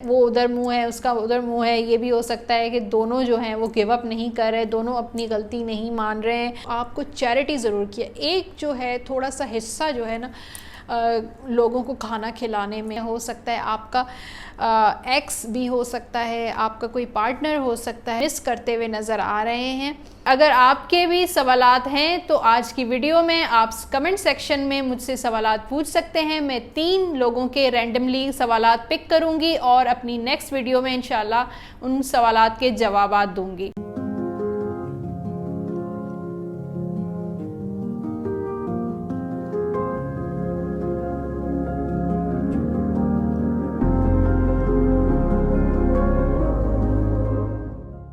वो उधर मुंह है, उसका उधर मुंह है। ये भी हो सकता है कि दोनों जो हैं वो गिव अप नहीं कर रहे, दोनों अपनी गलती नहीं मान रहे हैं। आपको चैरिटी ज़रूर किया, एक जो है थोड़ा सा हिस्सा जो है ना लोगों को खाना खिलाने में हो सकता है। आपका एक्स भी हो सकता है, आपका कोई पार्टनर हो सकता है, मिस करते हुए नज़र आ रहे हैं। अगर आपके भी सवालात हैं तो आज की वीडियो में आप कमेंट सेक्शन में मुझसे सवालात पूछ सकते हैं। मैं 3 लोगों के रैंडमली सवालात पिक करूंगी और अपनी नेक्स्ट वीडियो में इंशाल्लाह उन सवालात के जवाबात दूंगी।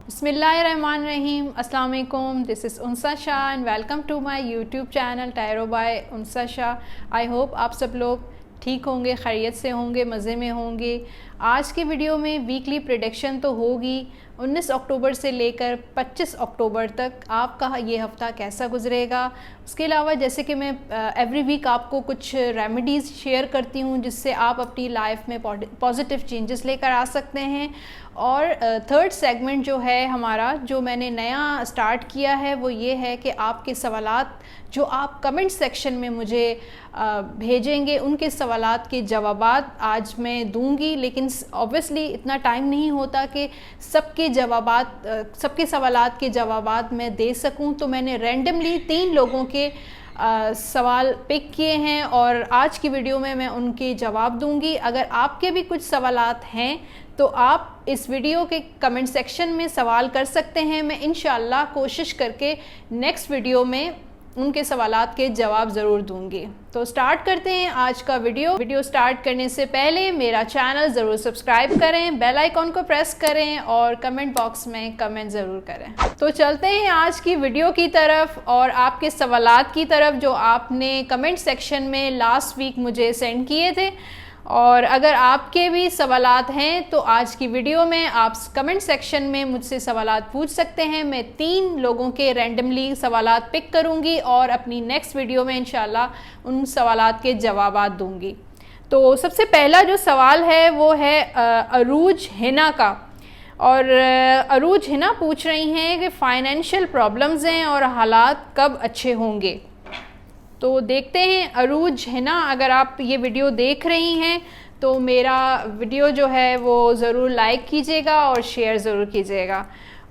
बिस्मिल्लाहिर्रहमानिर्रहीम, अस्सलाम वालेकुम। This is Unsa Shah and welcome to my YouTube channel tarot by Unsa Shah. I hope आप सब लोग ठीक होंगे, खैरियत से होंगे, मज़े में होंगे। आज के वीडियो में वीकली प्रेडिक्शन तो होगी 19 अक्टूबर से लेकर 25 अक्टूबर तक आपका ये हफ़्ता कैसा गुजरेगा। उसके अलावा जैसे कि मैं एवरी वीक आपको कुछ रेमेडीज़ शेयर करती हूँ जिससे आप अपनी लाइफ में पॉजिटिव चेंजेस लेकर आ सकते हैं। और थर्ड सेगमेंट जो है हमारा, जो मैंने नया स्टार्ट किया है, वो ये है कि आपके सवालात जो आप कमेंट सेक्शन में मुझे भेजेंगे उनके सवालात के जवाबात आज मैं दूंगी। लेकिन ऑब्वियसली इतना टाइम नहीं होता कि सबके सवालात के जवाबात मैं दे सकूं, तो मैंने रैंडमली 3 लोगों के सवाल पिक किए हैं और आज की वीडियो में मैं उनके जवाब दूंगी। अगर आपके भी कुछ सवालात हैं तो आप इस वीडियो के कमेंट सेक्शन में सवाल कर सकते हैं। मैं इंशाल्लाह कोशिश करके नेक्स्ट वीडियो में उनके सवालात के जवाब ज़रूर दूंगी। तो स्टार्ट करते हैं आज का वीडियो स्टार्ट करने से पहले मेरा चैनल ज़रूर सब्सक्राइब करें, बेल आइकॉन को प्रेस करें और कमेंट बॉक्स में कमेंट ज़रूर करें। तो चलते हैं आज की वीडियो की तरफ और आपके सवालात की तरफ जो आपने कमेंट सेक्शन में लास्ट वीक मुझे सेंड किए थे। और अगर आपके भी सवालात हैं तो आज की वीडियो में आप कमेंट सेक्शन में मुझसे सवालात पूछ सकते हैं। मैं 3 लोगों के रैंडमली सवालात पिक करूंगी और अपनी नेक्स्ट वीडियो में इंशाल्लाह उन सवालात के जवाबात दूंगी। तो सबसे पहला जो सवाल है वो है अरूज हिना का। और अरूज हिना पूछ रही हैं कि फ़ाइनेंशियल प्रॉब्लम्स हैं और हालात कब अच्छे होंगे। तो देखते हैं अरूज हिना, अगर आप ये वीडियो देख रही हैं तो मेरा वीडियो जो है वो ज़रूर लाइक कीजिएगा और शेयर ज़रूर कीजिएगा।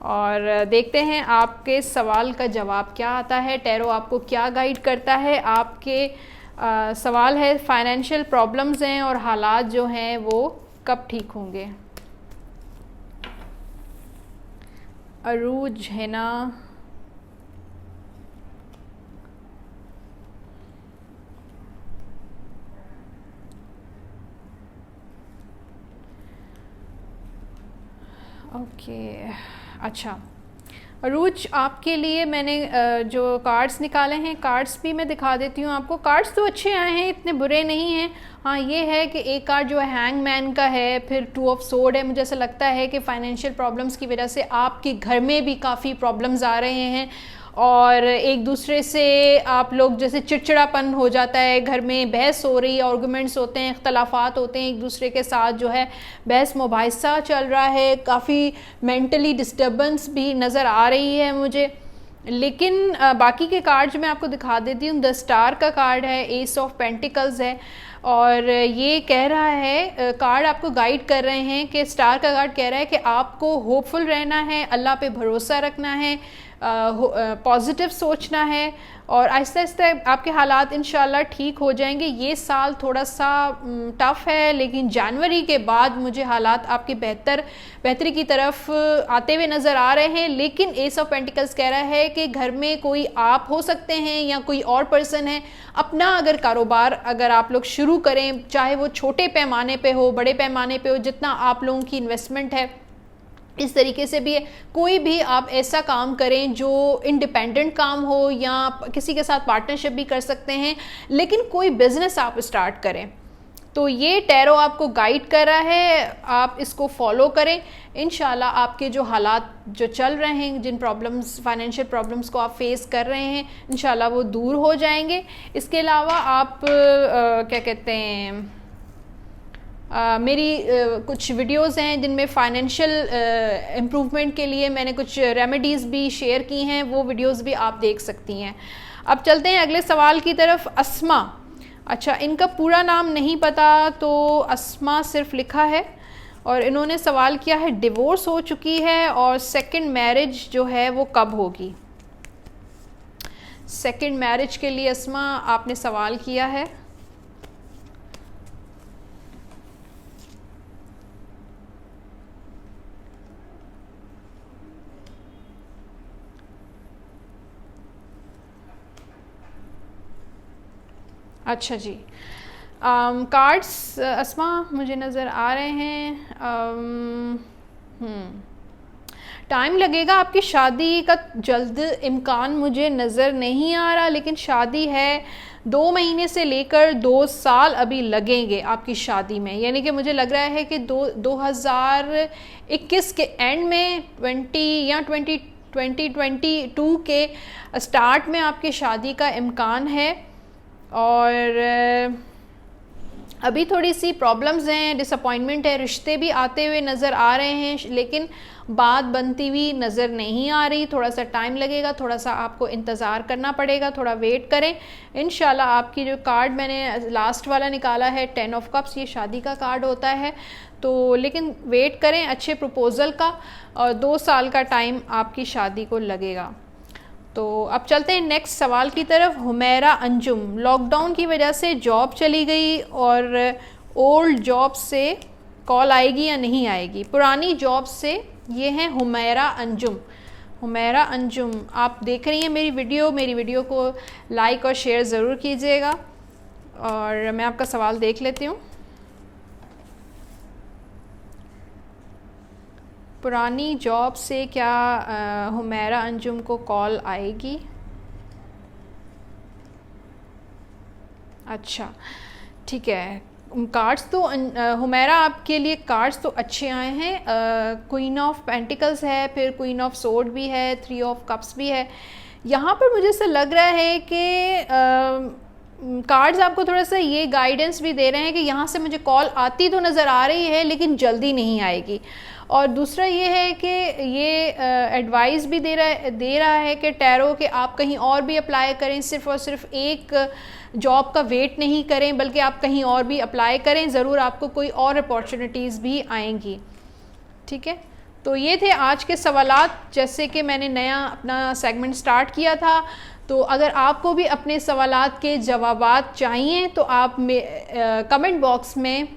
और देखते हैं आपके सवाल का जवाब क्या आता है, टैरो आपको क्या गाइड करता है। आपके सवाल है फाइनेंशियल प्रॉब्लम्स हैं और हालात जो हैं वो कब ठीक होंगे। अरूज हिना, ओके अच्छा अरूज, आपके लिए मैंने जो कार्ड्स निकाले हैं, कार्ड्स भी मैं दिखा देती हूँ आपको। कार्ड्स तो अच्छे आए हैं, इतने बुरे नहीं हैं। हाँ, ये है कि एक कार्ड जो है हैंगमैन का है, फिर 2 ऑफ सोर्ड है। मुझे ऐसा लगता है कि फाइनेंशियल प्रॉब्लम्स की वजह से आपके घर में भी काफ़ी प्रॉब्लम्स आ रहे हैं और एक दूसरे से आप लोग जैसे चिड़चिड़ापन हो जाता है, घर में बहस हो रही है, आर्गुमेंट्स होते हैं, इख्तलाफात होते हैं, एक दूसरे के साथ जो है बहस मुबाहिसा चल रहा है, काफ़ी मेंटली डिस्टर्बेंस भी नज़र आ रही है मुझे। लेकिन बाकी के कार्ड जो मैं आपको दिखा देती हूँ, द स्टार का कार्ड है, एस ऑफ पेंटिकल्स है और ये कह रहा है, कार्ड आपको गाइड कर रहे हैं कि स्टार का कार्ड कह रहा है कि आपको होपफुल रहना है, अल्लाह पे भरोसा रखना है, पॉजिटिव सोचना है और आहिस्ता आहिस्ता आपके हालात इंशाल्लाह ठीक हो जाएंगे। ये साल थोड़ा सा टफ़ है लेकिन जनवरी के बाद मुझे हालात आपके बेहतरी की तरफ आते हुए नज़र आ रहे हैं। लेकिन एस ऑफ पेंटिकल्स कह रहा है कि घर में कोई आप हो सकते हैं या कोई और पर्सन है, अपना अगर कारोबार अगर आप लोग शुरू करें, चाहे वो छोटे पैमाने पे हो, बड़े पैमाने पे हो, जितना आप लोगों की इन्वेस्टमेंट है इस तरीके से भी है, कोई भी आप ऐसा काम करें जो इंडिपेंडेंट काम हो या किसी के साथ पार्टनरशिप भी कर सकते हैं, लेकिन कोई बिजनेस आप स्टार्ट करें। तो ये टैरो आपको गाइड कर रहा है, आप इसको फॉलो करें। इंशाल्लाह आपके जो हालात जो चल रहे हैं, जिन प्रॉब्लम्स, फाइनेंशियल प्रॉब्लम्स को आप फेस कर रहे हैं, इंशाल्लाह वो दूर हो जाएंगे। इसके अलावा आप क्या कहते हैं, मेरी कुछ वीडियोस हैं जिनमें फाइनेंशियल इम्प्रूवमेंट के लिए मैंने कुछ रेमेडीज़ भी शेयर की हैं, वो वीडियोस भी आप देख सकती हैं। अब चलते हैं अगले सवाल की तरफ। अस्मा, अच्छा इनका पूरा नाम नहीं पता, तो अस्मा सिर्फ लिखा है और इन्होंने सवाल किया है डिवोर्स हो चुकी है और सेकंड मैरिज जो है वो कब होगी। सेकंड मैरिज के लिए अस्मा आपने सवाल किया है। अच्छा जी, कार्ड्स अस्मा मुझे नज़र आ रहे हैं। टाइम लगेगा, आपकी शादी का जल्द इम्कान मुझे नज़र नहीं आ रहा, लेकिन शादी है 2 महीने से लेकर 2 साल अभी लगेंगे आपकी शादी में। यानी कि मुझे लग रहा है कि 2021 के एंड में 2022 के स्टार्ट में आपकी शादी का इम्कान है। और अभी थोड़ी सी प्रॉब्लम्स हैं, डिसअपॉइंटमेंट है, रिश्ते भी आते हुए नज़र आ रहे हैं लेकिन बात बनती हुई नज़र नहीं आ रही। थोड़ा सा टाइम लगेगा, थोड़ा सा आपको इंतज़ार करना पड़ेगा, थोड़ा वेट करें। इंशाल्लाह आपकी जो कार्ड मैंने लास्ट वाला निकाला है 10 ऑफ कप्स, ये शादी का कार्ड होता है, तो लेकिन वेट करें अच्छे प्रपोज़ल का, और 2 साल का टाइम आपकी शादी को लगेगा। तो अब चलते हैं नेक्स्ट सवाल की तरफ। हुमैरा अंजुम, लॉकडाउन की वजह से जॉब चली गई और ओल्ड जॉब से कॉल आएगी या नहीं आएगी। पुरानी जॉब से, ये हैं हुमैरा अंजुम। हुमैरा अंजुम, आप देख रही हैं मेरी वीडियो को लाइक और शेयर ज़रूर कीजिएगा। और मैं आपका सवाल देख लेती हूँ। पुरानी जॉब से क्या हुमैरा अंजुम को कॉल आएगी? अच्छा ठीक है, कार्ड्स तो हुमैरा आपके लिए कार्ड्स तो अच्छे आए हैं। क्वीन ऑफ पेंटिकल्स है, फिर क्वीन ऑफ सोर्ड भी है, 3 ऑफ कप्स भी है। यहाँ पर मुझे ऐसा लग रहा है कि कार्ड्स आपको थोड़ा सा ये गाइडेंस भी दे रहे हैं कि यहाँ से मुझे कॉल आती तो नज़र आ रही है लेकिन जल्दी नहीं आएगी। और दूसरा ये है कि ये एडवाइस भी दे रहा है कि टैरो के आप कहीं और भी अप्लाई करें, सिर्फ़ और सिर्फ एक जॉब का वेट नहीं करें, बल्कि आप कहीं और भी अप्लाई करें, ज़रूर आपको कोई और अपॉर्चुनिटीज़ भी आएंगी। ठीक है, तो ये थे आज के सवालात। जैसे कि मैंने नया अपना सेगमेंट स्टार्ट किया था, तो अगर आपको भी अपने सवालात के जवाबात चाहिए तो आप कमेंट बॉक्स में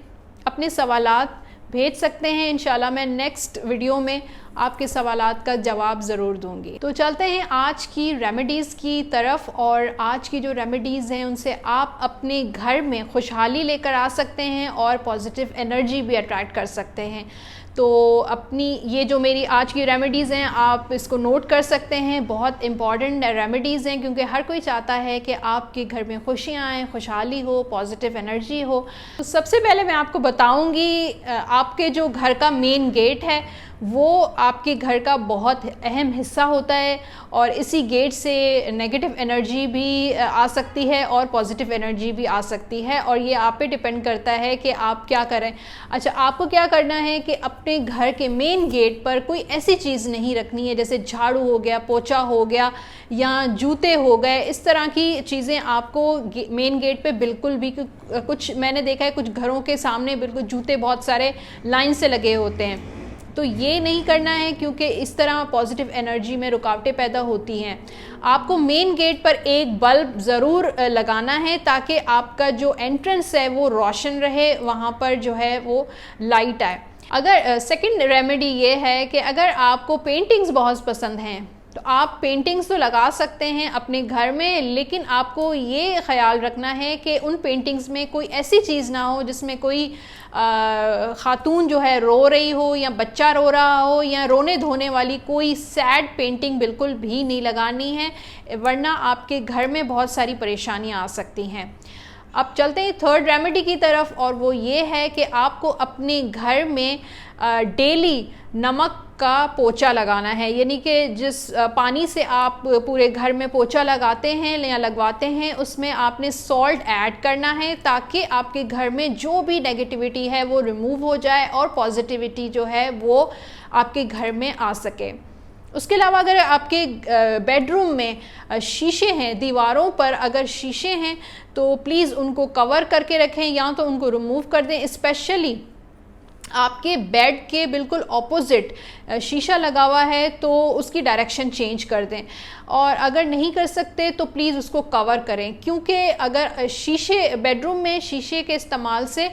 अपने सवालात भेज सकते हैं। इंशाल्लाह मैं नेक्स्ट वीडियो में आपके सवालात का जवाब ज़रूर दूंगी। तो चलते हैं आज की रेमेडीज़ की तरफ। और आज की जो रेमेडीज़ हैं उनसे आप अपने घर में खुशहाली लेकर आ सकते हैं और पॉजिटिव एनर्जी भी अट्रैक्ट कर सकते हैं। तो अपनी ये जो मेरी आज की रेमेडीज़ हैं आप इसको नोट कर सकते हैं, बहुत इंपॉर्टेंट रेमेडीज़ हैं, क्योंकि हर कोई चाहता है कि आपके घर में खुशियाँ आएँ, खुशहाली हो, पॉजिटिव एनर्जी हो। तो सबसे पहले मैं आपको बताऊंगी, आपके जो घर का मेन गेट है वो आपके घर का बहुत अहम हिस्सा होता है और इसी गेट से नेगेटिव एनर्जी भी आ सकती है और पॉजिटिव एनर्जी भी आ सकती है, और ये आप पे डिपेंड करता है कि आप क्या करें। अच्छा, आपको क्या करना है कि अपने घर के मेन गेट पर कोई ऐसी चीज़ नहीं रखनी है जैसे झाड़ू हो गया, पोछा हो गया या जूते हो गए। इस तरह की चीज़ें आपको मेन गेट पे बिल्कुल भी, कुछ मैंने देखा है कुछ घरों के सामने बिल्कुल जूते बहुत सारे लाइन से लगे होते हैं, तो ये नहीं करना है क्योंकि इस तरह पॉजिटिव एनर्जी में रुकावटें पैदा होती हैं। आपको मेन गेट पर एक बल्ब ज़रूर लगाना है ताकि आपका जो एंट्रेंस है वो रोशन रहे, वहाँ पर जो है वो लाइट आए। अगर सेकंड रेमेडी ये है कि अगर आपको पेंटिंग्स बहुत पसंद हैं तो आप पेंटिंग्स तो लगा सकते हैं अपने घर में, लेकिन आपको ये ख्याल रखना है कि उन पेंटिंग्स में कोई ऐसी चीज़ ना हो जिसमें कोई खातून जो है रो रही हो या बच्चा रो रहा हो या रोने धोने वाली कोई सैड पेंटिंग बिल्कुल भी नहीं लगानी है, वरना आपके घर में बहुत सारी परेशानियां आ सकती हैं। अब चलते हैं थर्ड रेमेडी की तरफ, और वो ये है कि आपको अपने घर में डेली नमक का पोछा लगाना है। यानी कि जिस पानी से आप पूरे घर में पोछा लगाते हैं या लगवाते हैं, उसमें आपने सॉल्ट ऐड करना है, ताकि आपके घर में जो भी नेगेटिविटी है वो रिमूव हो जाए और पॉजिटिविटी जो है वो आपके घर में आ सके। उसके अलावा अगर आपके बेडरूम में शीशे हैं, दीवारों पर अगर शीशे हैं तो प्लीज़ उनको कवर करके रखें या तो उनको रिमूव कर दें। स्पेशली आपके बेड के बिल्कुल ऑपोजिट शीशा लगा हुआ है तो उसकी डायरेक्शन चेंज कर दें, और अगर नहीं कर सकते तो प्लीज़ उसको कवर करें, क्योंकि अगर शीशे बेडरूम में शीशे के इस्तेमाल से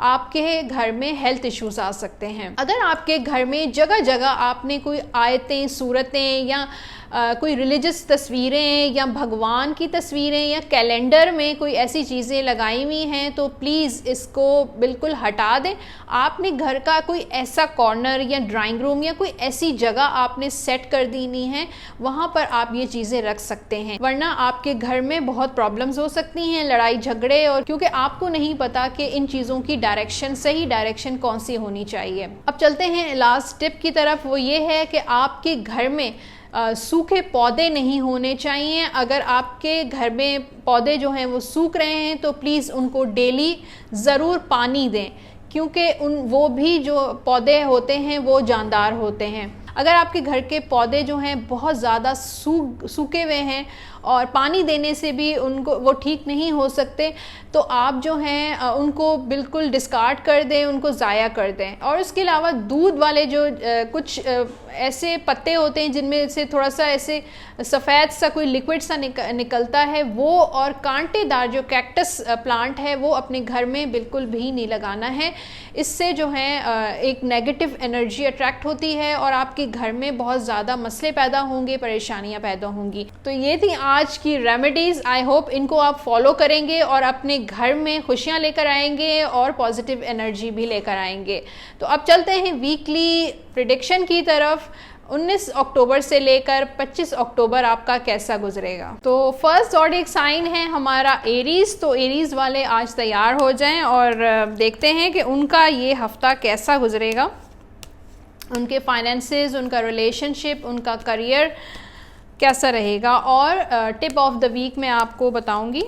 आपके घर में हेल्थ इश्यूज आ सकते हैं। अगर आपके घर में जगह जगह आपने कोई आयतें, सूरतें या कोई रिलीजियस तस्वीरें या भगवान की तस्वीरें या कैलेंडर में कोई ऐसी चीज़ें लगाई हुई हैं तो प्लीज़ इसको बिल्कुल हटा दें। आपने घर का कोई ऐसा कॉर्नर या ड्राइंग रूम या कोई ऐसी जगह आपने सेट कर देनी है, वहाँ पर आप ये चीज़ें रख सकते हैं, वरना आपके घर में बहुत प्रॉब्लम्स हो सकती हैं, लड़ाई झगड़े, और क्योंकि आपको नहीं पता कि इन चीज़ों की डायरेक्शन, सही डायरेक्शन कौन सी होनी चाहिए। अब चलते हैं लास्ट टिप की तरफ, वो ये है कि आपके घर में सूखे पौधे नहीं होने चाहिए। अगर आपके घर में पौधे जो हैं वो सूख रहे हैं तो प्लीज़ उनको डेली ज़रूर पानी दें, क्योंकि वो भी जो पौधे होते हैं वो जानदार होते हैं। अगर आपके घर के पौधे जो हैं बहुत ज़्यादा सूखे हुए हैं और पानी देने से भी उनको वो ठीक नहीं हो सकते, तो आप जो हैं उनको बिल्कुल डिस्कार्ड कर दें, उनको ज़ाया कर दें। और इसके अलावा दूध वाले जो कुछ ऐसे पत्ते होते हैं जिनमें से थोड़ा सा ऐसे सफ़ेद सा कोई लिक्विड सा निकलता है, वो और कांटेदार जो कैक्टस प्लांट है वो अपने घर में बिल्कुल भी नहीं लगाना है। इससे जो है एक नेगेटिव एनर्जी अट्रैक्ट होती है और आपके घर में बहुत ज़्यादा मसले पैदा होंगे, परेशानियां पैदा होंगी। तो ये थी आज की रेमेडीज़। आई होप इनको आप फॉलो करेंगे और अपने घर में खुशियां लेकर आएंगे और पॉजिटिव एनर्जी भी लेकर आएंगे। तो अब चलते हैं वीकली प्रेडिक्शन की तरफ। 19 अक्टूबर से लेकर 25 अक्टूबर आपका कैसा गुजरेगा। तो फर्स्ट ज़ोडिएक साइन है हमारा एरीज़। तो एरीज़ वाले आज तैयार हो जाएं और देखते हैं कि उनका ये हफ्ता कैसा गुजरेगा, उनके फाइनेंसेस, उनका रिलेशनशिप, उनका करियर कैसा रहेगा। और टिप ऑफ द वीक मैं आपको बताऊंगी।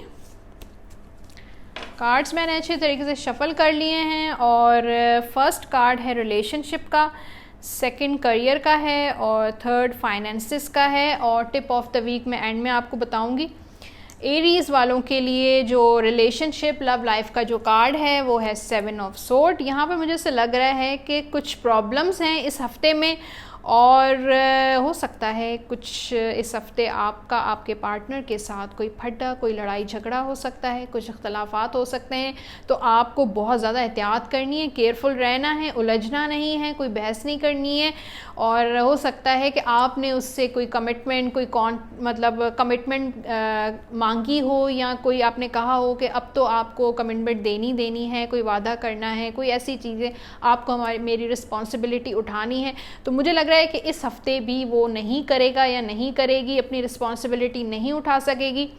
कार्ड्स मैंने अच्छे तरीके से शफल कर लिए हैं और फर्स्ट कार्ड है रिलेशनशिप का, सेकंड करियर का है और थर्ड फाइनेंसेस का है। और टिप ऑफ द वीक मैं एंड में आपको बताऊंगी। एरीज़ वालों के लिए जो रिलेशनशिप लव लाइफ का जो कार्ड है वो है 7 ऑफ सोर्ड। यहाँ पे मुझे ऐसा लग रहा है कि कुछ प्रॉब्लम्स हैं इस हफ्ते में, और हो सकता है कुछ इस हफ्ते आपका आपके पार्टनर के साथ कोई फटा, कोई लड़ाई झगड़ा हो सकता है, कुछ इख्तलाफात हो सकते हैं। तो आपको बहुत ज़्यादा एहतियात करनी है, केयरफुल रहना है, उलझना नहीं है, कोई बहस नहीं करनी है। और हो सकता है कि आपने उससे कोई कमिटमेंट, कोई कमिटमेंट मांगी हो, या कोई आपने कहा हो कि अब तो आपको कमिटमेंट देनी है, कोई वादा करना है, कोई ऐसी चीज़ें आपको मेरी रिस्पॉन्सिबिलिटी उठानी है। तो मुझे लग रहा है कि इस हफ्ते भी वो नहीं करेगा या नहीं करेगी, अपनी रिस्पॉन्सिबिलिटी नहीं उठा सकेगी।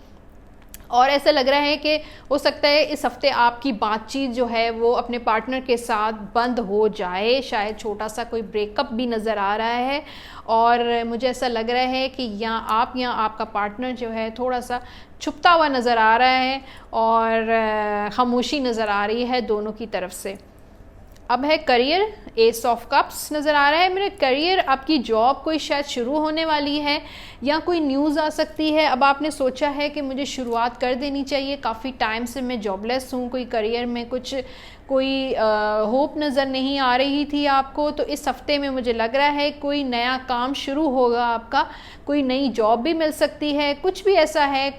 और ऐसा लग रहा है कि हो सकता है इस हफ्ते आपकी बातचीत जो है वो अपने पार्टनर के साथ बंद हो जाए, शायद छोटा सा कोई ब्रेकअप भी नज़र आ रहा है। और मुझे ऐसा लग रहा है कि या आपका पार्टनर जो है थोड़ा सा छुपता हुआ नज़र आ रहा है और खामोशी नज़र आ रही है दोनों की तरफ से। अब है करियर, एस ऑफ कप्स नज़र आ रहा है। मेरे करियर, आपकी जॉब कोई शायद शुरू होने वाली है या कोई न्यूज़ आ सकती है। अब आपने सोचा है कि मुझे शुरुआत कर देनी चाहिए, काफ़ी टाइम से मैं जॉबलेस हूँ, कोई करियर में कोई होप नज़र नहीं आ रही थी आपको। तो इस हफ्ते में मुझे लग रहा है कोई नया काम शुरू होगा आपका, कोई नई जॉब भी मिल सकती है, कुछ भी ऐसा है,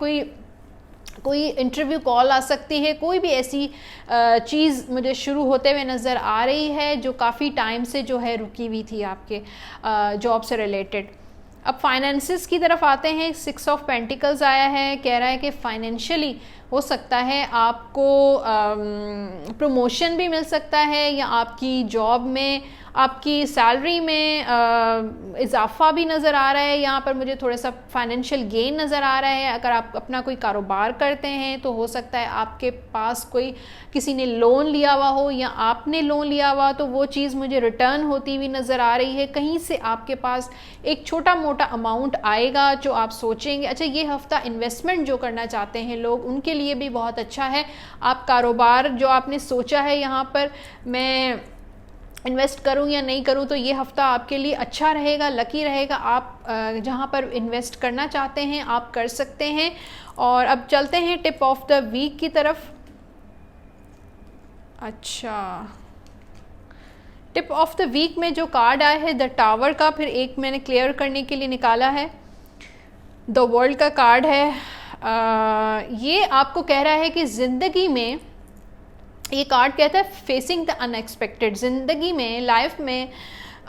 कोई इंटरव्यू कॉल आ सकती है, कोई भी ऐसी चीज़ मुझे शुरू होते हुए नज़र आ रही है जो काफ़ी टाइम से जो है रुकी हुई थी आपके जॉब से रिलेटेड। अब फाइनेंसेस की तरफ आते हैं। 6 ऑफ पेंटिकल्स आया है, कह रहा है कि फाइनेंशियली हो सकता है आपको प्रमोशन भी मिल सकता है, या आपकी जॉब में आपकी सैलरी में इजाफा भी नज़र आ रहा है। यहाँ पर मुझे थोड़ा सा फाइनेंशियल गेन नज़र आ रहा है। अगर आप अपना कोई कारोबार करते हैं तो हो सकता है आपके पास कोई किसी ने लोन लिया हुआ हो या आपने लोन लिया हुआ, तो वो चीज़ मुझे रिटर्न होती हुई नज़र आ रही है। कहीं से आपके पास एक छोटा मोटा अमाउंट आएगा जो आप सोचेंगे। अच्छा, ये हफ्ता इन्वेस्टमेंट जो करना चाहते हैं लोग, उनके लिए भी बहुत अच्छा है। आप कारोबार जो आपने सोचा है यहाँ पर मैं इन्वेस्ट करूं या नहीं करूं, तो ये हफ़्ता आपके लिए अच्छा रहेगा, लकी रहेगा। आप जहां पर इन्वेस्ट करना चाहते हैं आप कर सकते हैं। और अब चलते हैं टिप ऑफ द वीक की तरफ। अच्छा, टिप ऑफ द वीक में जो कार्ड आया है द टावर का, फिर एक मैंने क्लियर करने के लिए निकाला है द वर्ल्ड का कार्ड है। ये आपको कह रहा है कि ज़िंदगी में, ये कार्ड कहता है फेसिंग द अनएक्सपेक्टेड। ज़िंदगी में, लाइफ में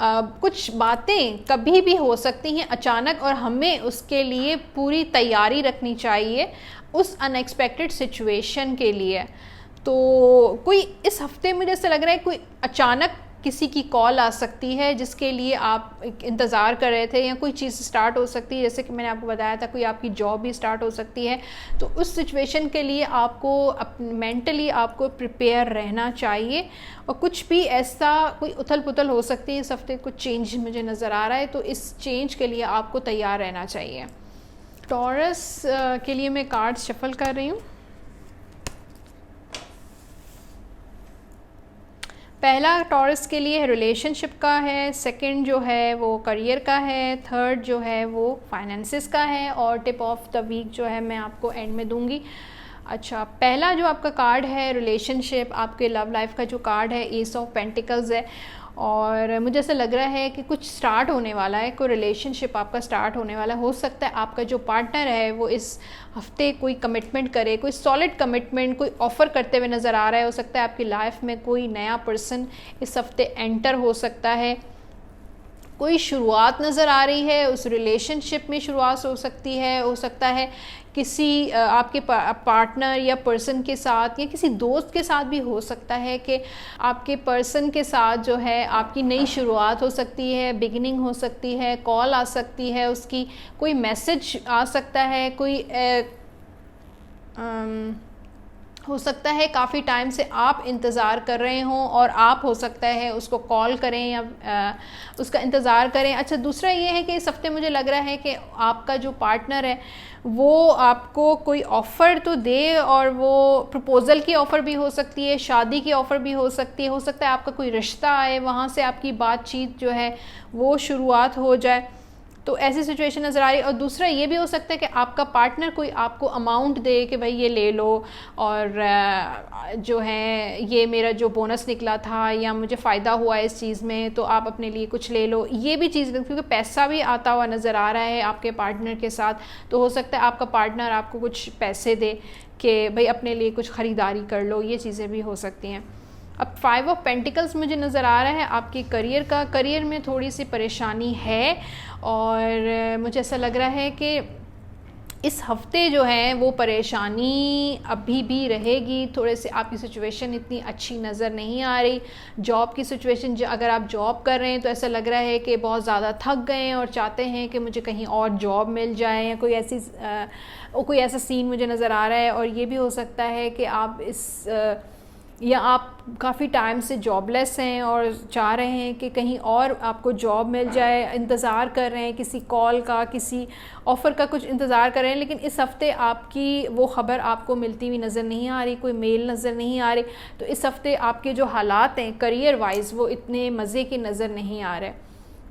कुछ बातें कभी भी हो सकती हैं अचानक, और हमें उसके लिए पूरी तैयारी रखनी चाहिए उस अनएक्सपेक्टेड सिचुएशन के लिए। तो कोई इस हफ्ते मुझे ऐसा लग रहा है कोई अचानक किसी की कॉल आ सकती है जिसके लिए आप इंतज़ार कर रहे थे, या कोई चीज़ स्टार्ट हो सकती है, जैसे कि मैंने आपको बताया था कोई आपकी जॉब भी स्टार्ट हो सकती है। तो उस सिचुएशन के लिए आपको मेंटली आपको प्रिपेयर रहना चाहिए। और कुछ भी ऐसा कोई उथल पुथल हो सकती है इस हफ्ते, कुछ चेंज मुझे नज़र आ रहा है, तो इस चेंज के लिए आपको तैयार रहना चाहिए। टॉरस के लिए मैं कार्ड शफल कर रही हूँ। पहला टॉरस के लिए रिलेशनशिप का है, सेकंड जो है वो करियर का है, थर्ड जो है वो फाइनेंसेस का है, और टिप ऑफ द वीक जो है मैं आपको एंड में दूंगी। अच्छा, पहला जो आपका कार्ड है रिलेशनशिप, आपके लव लाइफ का जो कार्ड है एस ऑफ पेंटिकल्स है, और मुझे ऐसा लग रहा है कि कुछ स्टार्ट होने वाला है, कोई रिलेशनशिप आपका स्टार्ट होने वाला है। हो सकता है आपका जो पार्टनर है वो इस हफ्ते कोई कमिटमेंट करे, कोई सॉलिड कमिटमेंट कोई ऑफ़र करते हुए नज़र आ रहा है। हो सकता है आपकी लाइफ में कोई नया पर्सन इस हफ्ते एंटर हो सकता है, कोई शुरुआत नज़र आ रही है, उस रिलेशनशिप में शुरुआत हो सकती है। हो सकता है किसी आपके पार्टनर या पर्सन के साथ या किसी दोस्त के साथ भी हो सकता है कि आपके पर्सन के साथ जो है आपकी नई शुरुआत हो सकती है, बिगिनिंग हो सकती है, कॉल आ सकती है उसकी, कोई मैसेज आ सकता है, कोई हो सकता है काफ़ी टाइम से आप इंतज़ार कर रहे हों और आप हो सकता है उसको कॉल करें या उसका इंतज़ार करें। अच्छा, दूसरा ये है कि इस हफ्ते मुझे लग रहा है कि आपका जो पार्टनर है वो आपको कोई ऑफ़र तो दे, और वो प्रपोज़ल की ऑफ़र भी हो सकती है, शादी की ऑफ़र भी हो सकती है। हो सकता है आपका कोई रिश्ता आए, वहाँ से आपकी बातचीत जो है वो शुरुआत हो जाए, तो ऐसी सिचुएशन नज़र आ रही है। और दूसरा ये भी हो सकता है कि आपका पार्टनर कोई आपको अमाउंट दे कि भाई ये ले लो, और जो है ये मेरा जो बोनस निकला था या मुझे फ़ायदा हुआ इस चीज़ में, तो आप अपने लिए कुछ ले लो। ये भी चीज़, क्योंकि पैसा भी आता हुआ नज़र आ रहा है आपके पार्टनर के साथ, तो हो सकता है आपका पार्टनर आपको कुछ पैसे दे कि भाई अपने लिए कुछ ख़रीदारी कर लो। ये चीज़ें भी हो सकती हैं। अब 5 ऑफ पेंटिकल्स मुझे नज़र आ रहा है आपके करियर का। करियर में थोड़ी सी परेशानी है, और मुझे ऐसा लग रहा है कि इस हफ्ते जो है वो परेशानी अभी भी रहेगी। थोड़े से आपकी सिचुएशन इतनी अच्छी नज़र नहीं आ रही। जॉब की सिचुएशन, अगर आप जॉब कर रहे हैं तो ऐसा लग रहा है कि बहुत ज़्यादा थक गए हैं और चाहते हैं कि मुझे कहीं और जॉब मिल जाए, या कोई ऐसा सीन मुझे नज़र आ रहा है। और ये भी हो सकता है कि आप या आप काफ़ी टाइम से जॉबलेस हैं और चाह रहे हैं कि कहीं और आपको जॉब मिल जाए, इंतज़ार कर रहे हैं किसी कॉल का, किसी ऑफ़र का, कुछ इंतज़ार कर रहे हैं, लेकिन इस हफ़्ते आपकी वो ख़बर आपको मिलती हुई नज़र नहीं आ रही, कोई मेल नज़र नहीं आ रही। तो इस हफ़्ते आपके जो हालात हैं करियर वाइज वो इतने मज़े के नज़र नहीं आ रहे।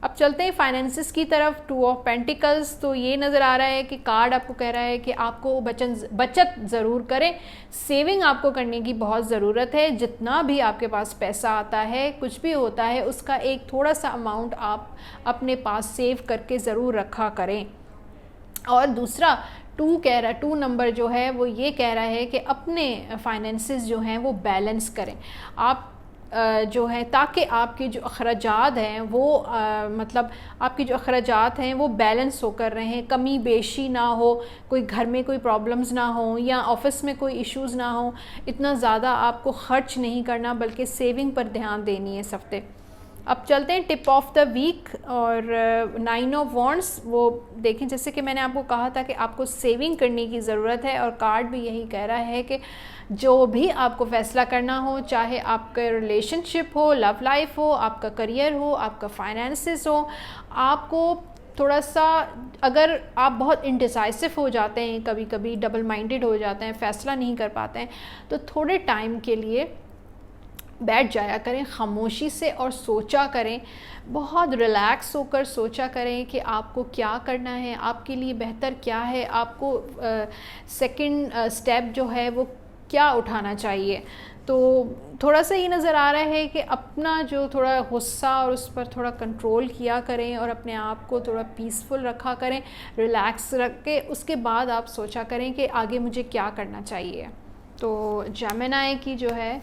अब चलते हैं फाइनेंसिस की तरफ। 2 ऑफ पेंटिकल्स, तो ये नज़र आ रहा है कि कार्ड आपको कह रहा है कि आपको बचत ज़रूर करें, सेविंग आपको करने की बहुत ज़रूरत है। जितना भी आपके पास पैसा आता है, कुछ भी होता है, उसका एक थोड़ा सा अमाउंट आप अपने पास सेव करके ज़रूर रखा करें। और दूसरा 2 नंबर जो है वो ये कह रहा है कि अपने फाइनेंसेस जो हैं वो बैलेंस करें। आप जो है, ताकि आपके जो अखराजात हैं वो मतलब आपके जो अखराजात हैं वो बैलेंस होकर रहें, कमी बेशी ना हो, कोई घर में कोई प्रॉब्लम्स ना हो या ऑफिस में कोई इश्यूज़ ना हो। इतना ज़्यादा आपको ख़र्च नहीं करना बल्कि सेविंग पर ध्यान देनी है इस हफ्ते। अब चलते हैं टिप ऑफ द वीक और 9 ऑफ वॉन्ड्स। वो देखें, जैसे कि मैंने आपको कहा था कि आपको सेविंग करने की ज़रूरत है और कार्ड भी यही कह रहा है कि जो भी आपको फ़ैसला करना हो, चाहे आपका रिलेशनशिप हो, लव लाइफ हो, आपका करियर हो, आपका फाइनेंसिस हो, आपको थोड़ा सा, अगर आप बहुत इंडिसाइसिव हो जाते हैं, कभी कभी डबल माइंडेड हो जाते हैं, फ़ैसला नहीं कर पाते हैं, तो थोड़े टाइम के लिए बैठ जाया करें खामोशी से और सोचा करें, बहुत रिलैक्स होकर सोचा करें कि आपको क्या करना है, आपके लिए बेहतर क्या है, आपको सेकंड स्टेप जो है वो क्या उठाना चाहिए। तो थोड़ा सा ये नज़र आ रहा है कि अपना जो थोड़ा गुस्सा और उस पर थोड़ा कंट्रोल किया करें और अपने आप को थोड़ा पीसफुल रखा करें, रिलैक्स रख के उसके बाद आप सोचा करें कि आगे मुझे क्या करना चाहिए। तो जेमिनी की जो है,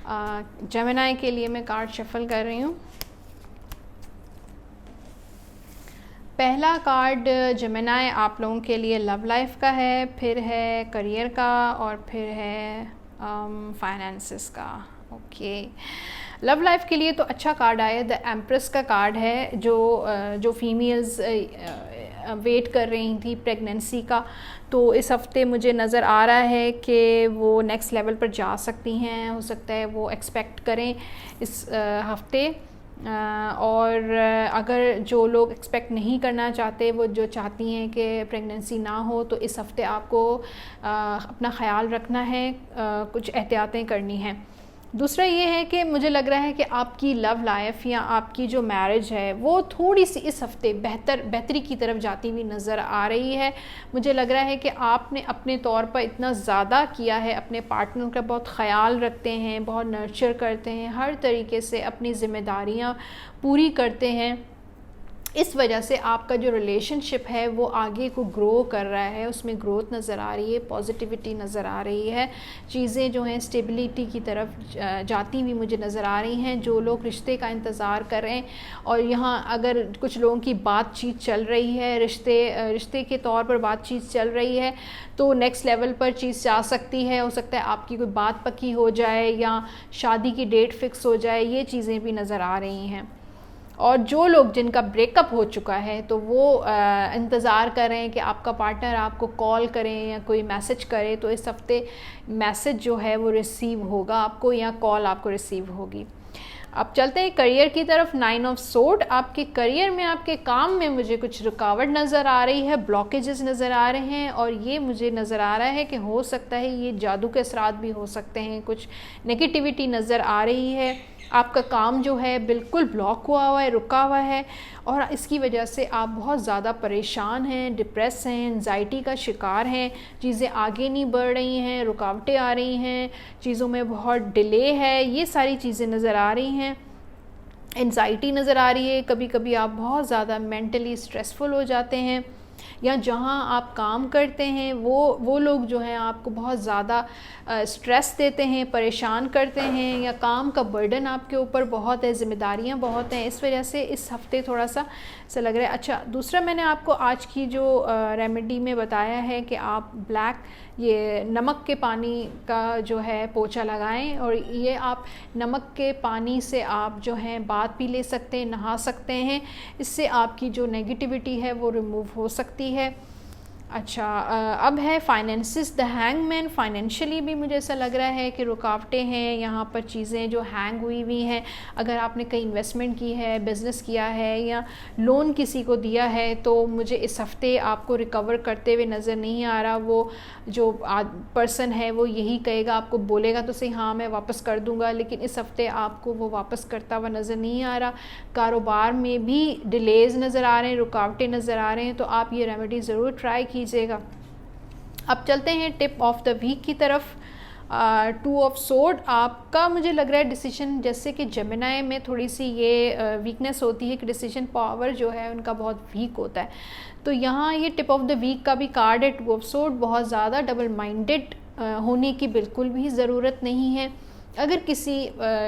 जेमिनी के लिए मैं कार्ड शफल कर रही हूँ। पहला कार्ड जेमिनी आप लोगों के लिए लव लाइफ का है, फिर है करियर का और फिर है फाइनेंसिस का। ओके, लव लाइफ के लिए तो अच्छा कार्ड आया, द एम्प्रेस का कार्ड है, जो फीमेल्स वेट कर रही थी प्रेगनेंसी का। तो इस हफ़्ते मुझे नज़र आ रहा है कि वो नेक्स्ट लेवल पर जा सकती हैं, हो सकता है वो एक्सपेक्ट करें इस हफ़्ते। और अगर जो लोग एक्सपेक्ट नहीं करना चाहते, वो जो चाहती हैं कि प्रेगनेंसी ना हो, तो इस हफ़्ते आपको अपना ख़याल रखना है, कुछ एहतियातें करनी हैं। दूसरा ये है कि मुझे लग रहा है कि आपकी लव लाइफ या आपकी जो मैरिज है वो थोड़ी सी इस हफ़्ते बेहतरी की तरफ जाती हुई नज़र आ रही है। मुझे लग रहा है कि आपने अपने तौर पर इतना ज़्यादा किया है, अपने पार्टनर का बहुत ख़याल रखते हैं, बहुत नर्चर करते हैं, हर तरीके से अपनी ज़िम्मेदारियां पूरी करते हैं। इस वजह से आपका जो रिलेशनशिप है वो आगे को ग्रो कर रहा है, उसमें ग्रोथ नज़र आ रही है, पॉजिटिविटी नज़र आ रही है, चीज़ें जो हैं स्टेबिलिटी की तरफ जाती हुई मुझे नज़र आ रही हैं। जो लोग रिश्ते का इंतज़ार कर रहे हैं और यहाँ अगर कुछ लोगों की बातचीत चल रही है, रिश्ते के तौर पर बातचीत चल रही है, तो नेक्स्ट लेवल पर चीज़ जा सकती है। हो सकता है आपकी कोई बात पक्की हो जाए या शादी की डेट फिक्स हो जाए, ये चीज़ें भी नज़र आ रही हैं। और जो लोग जिनका ब्रेकअप हो चुका है तो वो इंतज़ार कर रहे हैं कि आपका पार्टनर आपको कॉल करें या कोई मैसेज करे, तो इस हफ्ते मैसेज जो है वो रिसीव होगा आपको या कॉल आपको रिसीव होगी। अब चलते हैं करियर की तरफ। 9 ऑफ सोर्ड, आपके करियर में, आपके काम में मुझे कुछ रुकावट नज़र आ रही है, ब्लॉकेजेस नज़र आ रहे हैं और ये मुझे नज़र आ रहा है कि हो सकता है ये जादू के असरात भी हो सकते हैं, कुछ नेगेटिविटी नज़र आ रही है। आपका काम जो है बिल्कुल ब्लॉक हुआ है, रुका हुआ है और इसकी वजह से आप बहुत ज़्यादा परेशान हैं, डिप्रेस हैं, एंजाइटी का शिकार हैं, चीज़ें आगे नहीं बढ़ रही हैं, रुकावटें आ रही हैं, चीज़ों में बहुत डिले है, ये सारी चीज़ें नज़र आ रही हैं। एंजाइटी नज़र आ रही है, कभी कभी आप बहुत ज़्यादा मेंटली स्ट्रेसफुल हो जाते हैं या जहाँ आप काम करते हैं वो लोग जो हैं आपको बहुत ज़्यादा स्ट्रेस देते हैं, परेशान करते हैं या काम का बर्डन आपके ऊपर बहुत है, ज़िम्मेदारियाँ बहुत हैं। इस वजह से इस हफ़्ते थोड़ा सा ऐसा लग रहा है। अच्छा, दूसरा मैंने आपको आज की जो रेमेडी में बताया है कि आप ब्लैक ये नमक के पानी का जो है पोछा लगाएं और ये आप नमक के पानी से आप जो है बाथ भी ले सकते हैं, नहा सकते हैं, इससे आपकी जो नेगेटिविटी है वो रिमूव हो सकती है। अच्छा, अब है फाइनेंसिस, द हैंगमैन। फाइनेंशियली भी मुझे ऐसा लग रहा है कि रुकावटें हैं, यहाँ पर चीज़ें जो हैंग हुई हुई हैं। अगर आपने कहीं इन्वेस्टमेंट की है, बिज़नेस किया है या लोन किसी को दिया है, तो मुझे इस हफ़्ते आपको रिकवर करते हुए नज़र नहीं आ रहा। वो जो पर्सन है वो यही कहेगा, आपको बोलेगा तो सही हाँ मैं वापस कर दूँगा, लेकिन इस हफ़्ते आपको वो वापस करता हुआ नज़र नहीं आ रहा। कारोबार में भी डिलेज़ नज़र आ रहे हैं, रुकावटें नज़र आ रहे हैं, तो आप ये रेमेडी ज़रूर ट्राई कीजिएगा। अब चलते हैं टिप ऑफ द वीक की तरफ। 2 ऑफ सोर्ड, आपका मुझे लग रहा है डिसीजन, जैसे कि जेमिनी में थोड़ी सी ये वीकनेस होती है कि डिसीजन पावर जो है उनका बहुत वीक होता है, तो यहाँ ये टिप ऑफ द वीक का भी कार्ड है 2 ऑफ सोर्ड। बहुत ज़्यादा डबल माइंडेड होने की बिल्कुल भी ज़रूरत नहीं है। अगर किसी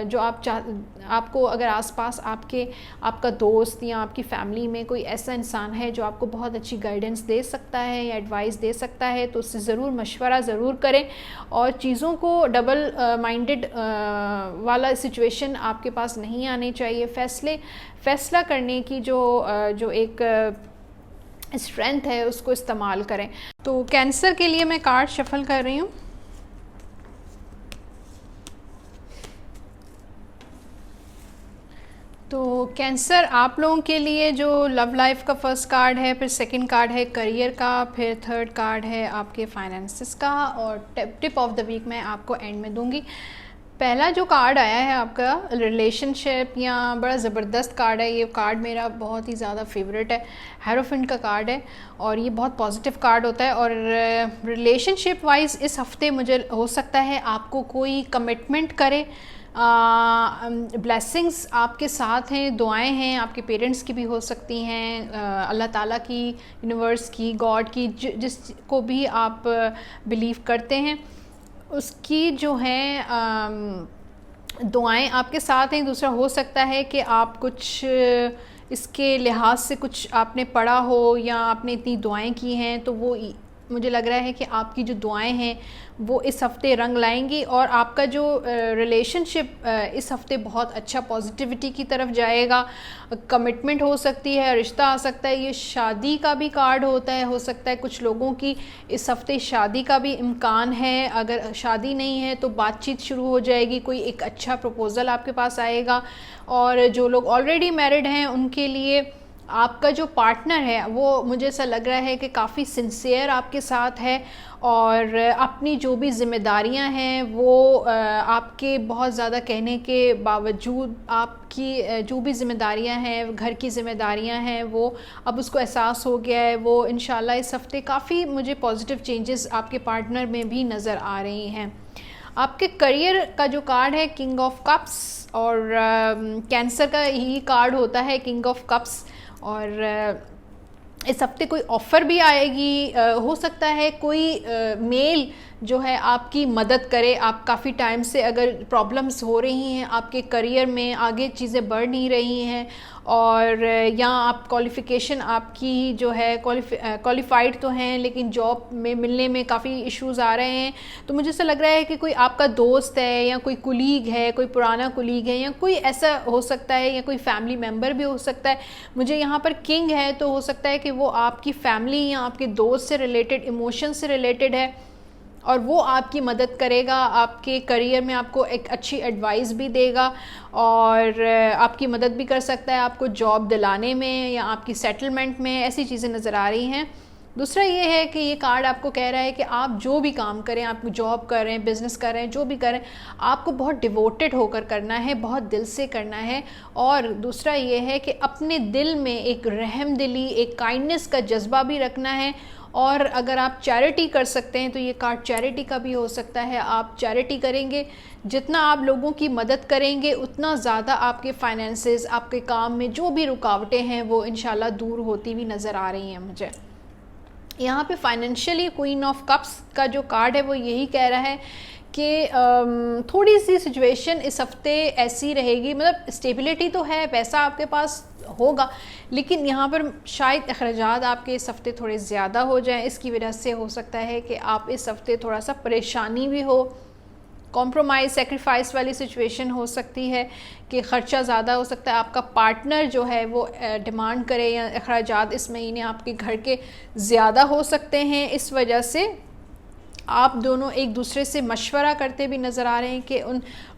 जो आपको अगर आसपास आपका दोस्त या आपकी फैमिली में कोई ऐसा इंसान है जो आपको बहुत अच्छी गाइडेंस दे सकता है या एडवाइस दे सकता है, तो उससे ज़रूर मशवरा ज़रूर करें। और चीज़ों को डबल माइंडेड वाला सिचुएशन आपके पास नहीं आनी चाहिए। फैसला करने की जो एक स्ट्रेंथ है उसको इस्तेमाल करें। तो कैंसर के लिए मैं कार्ड शफल कर रही हूँ। तो कैंसर, आप लोगों के लिए जो लव लाइफ का फर्स्ट कार्ड है, फिर सेकंड कार्ड है करियर का, फिर थर्ड कार्ड है आपके फाइनेंसेस का, और टिप ऑफ द वीक मैं आपको एंड में दूंगी। पहला जो कार्ड आया है आपका रिलेशनशिप, या बड़ा ज़बरदस्त कार्ड है। ये कार्ड मेरा बहुत ही ज़्यादा फेवरेट है, हेरोफिन का कार्ड है और ये बहुत पॉजिटिव कार्ड होता है। और रिलेशनशिप वाइज इस हफ्ते मुझे हो सकता है आपको कोई कमिटमेंट करे, ब्लेसिंग्स आपके साथ हैं, दुआएं हैं, आपके पेरेंट्स की भी हो सकती हैं, अल्लाह ताला की, यूनिवर्स की, गॉड की, जिसको भी आप बिलीव करते हैं उसकी जो है दुआएं आपके साथ हैं। दूसरा हो सकता है कि आप कुछ इसके लिहाज से कुछ आपने पढ़ा हो या आपने इतनी दुआएं की हैं, तो वो मुझे लग रहा है कि आपकी जो दुआएं हैं वो इस हफ्ते रंग लाएंगी और आपका जो रिलेशनशिप इस हफ्ते बहुत अच्छा पॉजिटिविटी की तरफ जाएगा। कमिटमेंट हो सकती है, रिश्ता आ सकता है। ये शादी का भी कार्ड होता है, हो सकता है कुछ लोगों की इस हफ्ते शादी का भी इम्कान है। अगर शादी नहीं है तो बातचीत शुरू हो जाएगी, कोई एक अच्छा प्रपोज़ल आपके पास आएगा। और जो लोग ऑलरेडी मैरिड हैं उनके लिए आपका जो पार्टनर है वो मुझे ऐसा लग रहा है कि काफ़ी सिंसियर आपके साथ है और अपनी जो भी ज़िम्मेदारियां हैं वो आपके बहुत ज़्यादा कहने के बावजूद आपकी जो भी ज़िम्मेदारियां हैं, घर की ज़िम्मेदारियां हैं, वो अब उसको एहसास हो गया है। वो इंशाल्लाह इस हफ्ते काफ़ी मुझे पॉजिटिव चेंजेस आपके पार्टनर में भी नज़र आ रही हैं। आपके करियर का जो कार्ड है किंग ऑफ कप्स, और कैंसर का ही कार्ड होता है किंग ऑफ कप्स। और इस हफ्ते कोई ऑफ़र भी आएगी, हो सकता है कोई मेल जो है आपकी मदद करे। आप काफ़ी टाइम से अगर प्रॉब्लम्स हो रही हैं आपके करियर में, आगे चीज़ें बढ़ नहीं रही हैं, और या आप क्वालिफ़िकेशन आपकी जो है क्वालिफाइड तो हैं लेकिन जॉब में मिलने में काफ़ी इश्यूज़ आ रहे हैं, तो मुझे ऐसा लग रहा है कि कोई आपका दोस्त है या कोई कुलीग है, कोई पुराना कुलीग है, या कोई ऐसा हो सकता है, या कोई फैमिली मेम्बर भी हो सकता है। मुझे यहाँ पर किंग है, तो हो सकता है कि वो आपकी फैमिली या आपके दोस्त से रिलेटेड, इमोशन से रिलेटेड है और वो आपकी मदद करेगा, आपके करियर में आपको एक अच्छी एडवाइस भी देगा और आपकी मदद भी कर सकता है आपको जॉब दिलाने में या आपकी सेटलमेंट में। ऐसी चीज़ें नज़र आ रही हैं। दूसरा ये है कि ये कार्ड आपको कह रहा है कि आप जो भी काम करें, आप जॉब कर रहे हैं, बिज़नेस कर रहे हैं, जो भी करें, आपको बहुत डिवोटेड होकर करना है, बहुत दिल से करना है। और दूसरा ये है कि अपने दिल में एक रहमदिली, एक काइंडनेस का जज्बा भी रखना है। और अगर आप चैरिटी कर सकते हैं तो ये कार्ड चैरिटी का भी हो सकता है। आप चैरिटी करेंगे, जितना आप लोगों की मदद करेंगे उतना ज़्यादा आपके फाइनेंसेस, आपके काम में जो भी रुकावटें हैं वो इंशाल्लाह दूर होती हुई नज़र आ रही हैं मुझे। यहाँ पे फाइनेंशियली क्वीन ऑफ कप्स का जो कार्ड है वो यही कह रहा है कि थोड़ी सी सिचुएशन इस हफ्ते ऐसी रहेगी, मतलब स्टेबिलिटी तो है, पैसा आपके पास होगा, लेकिन यहाँ पर शायद अखराजात आपके इस हफ्ते थोड़े ज़्यादा हो जाएं। इसकी वजह से हो सकता है कि आप इस हफ्ते थोड़ा सा परेशानी भी हो, कॉम्प्रोमाइज़, सेक्रीफाइस वाली सिचुएशन हो सकती है कि ख़र्चा ज़्यादा हो सकता है। आपका पार्टनर जो है वो डिमांड करे या अखराजात इस महीने आपके घर के ज़्यादा हो सकते हैं। इस वजह से आप दोनों एक दूसरे से मशवरा करते भी नज़र आ रहे हैं कि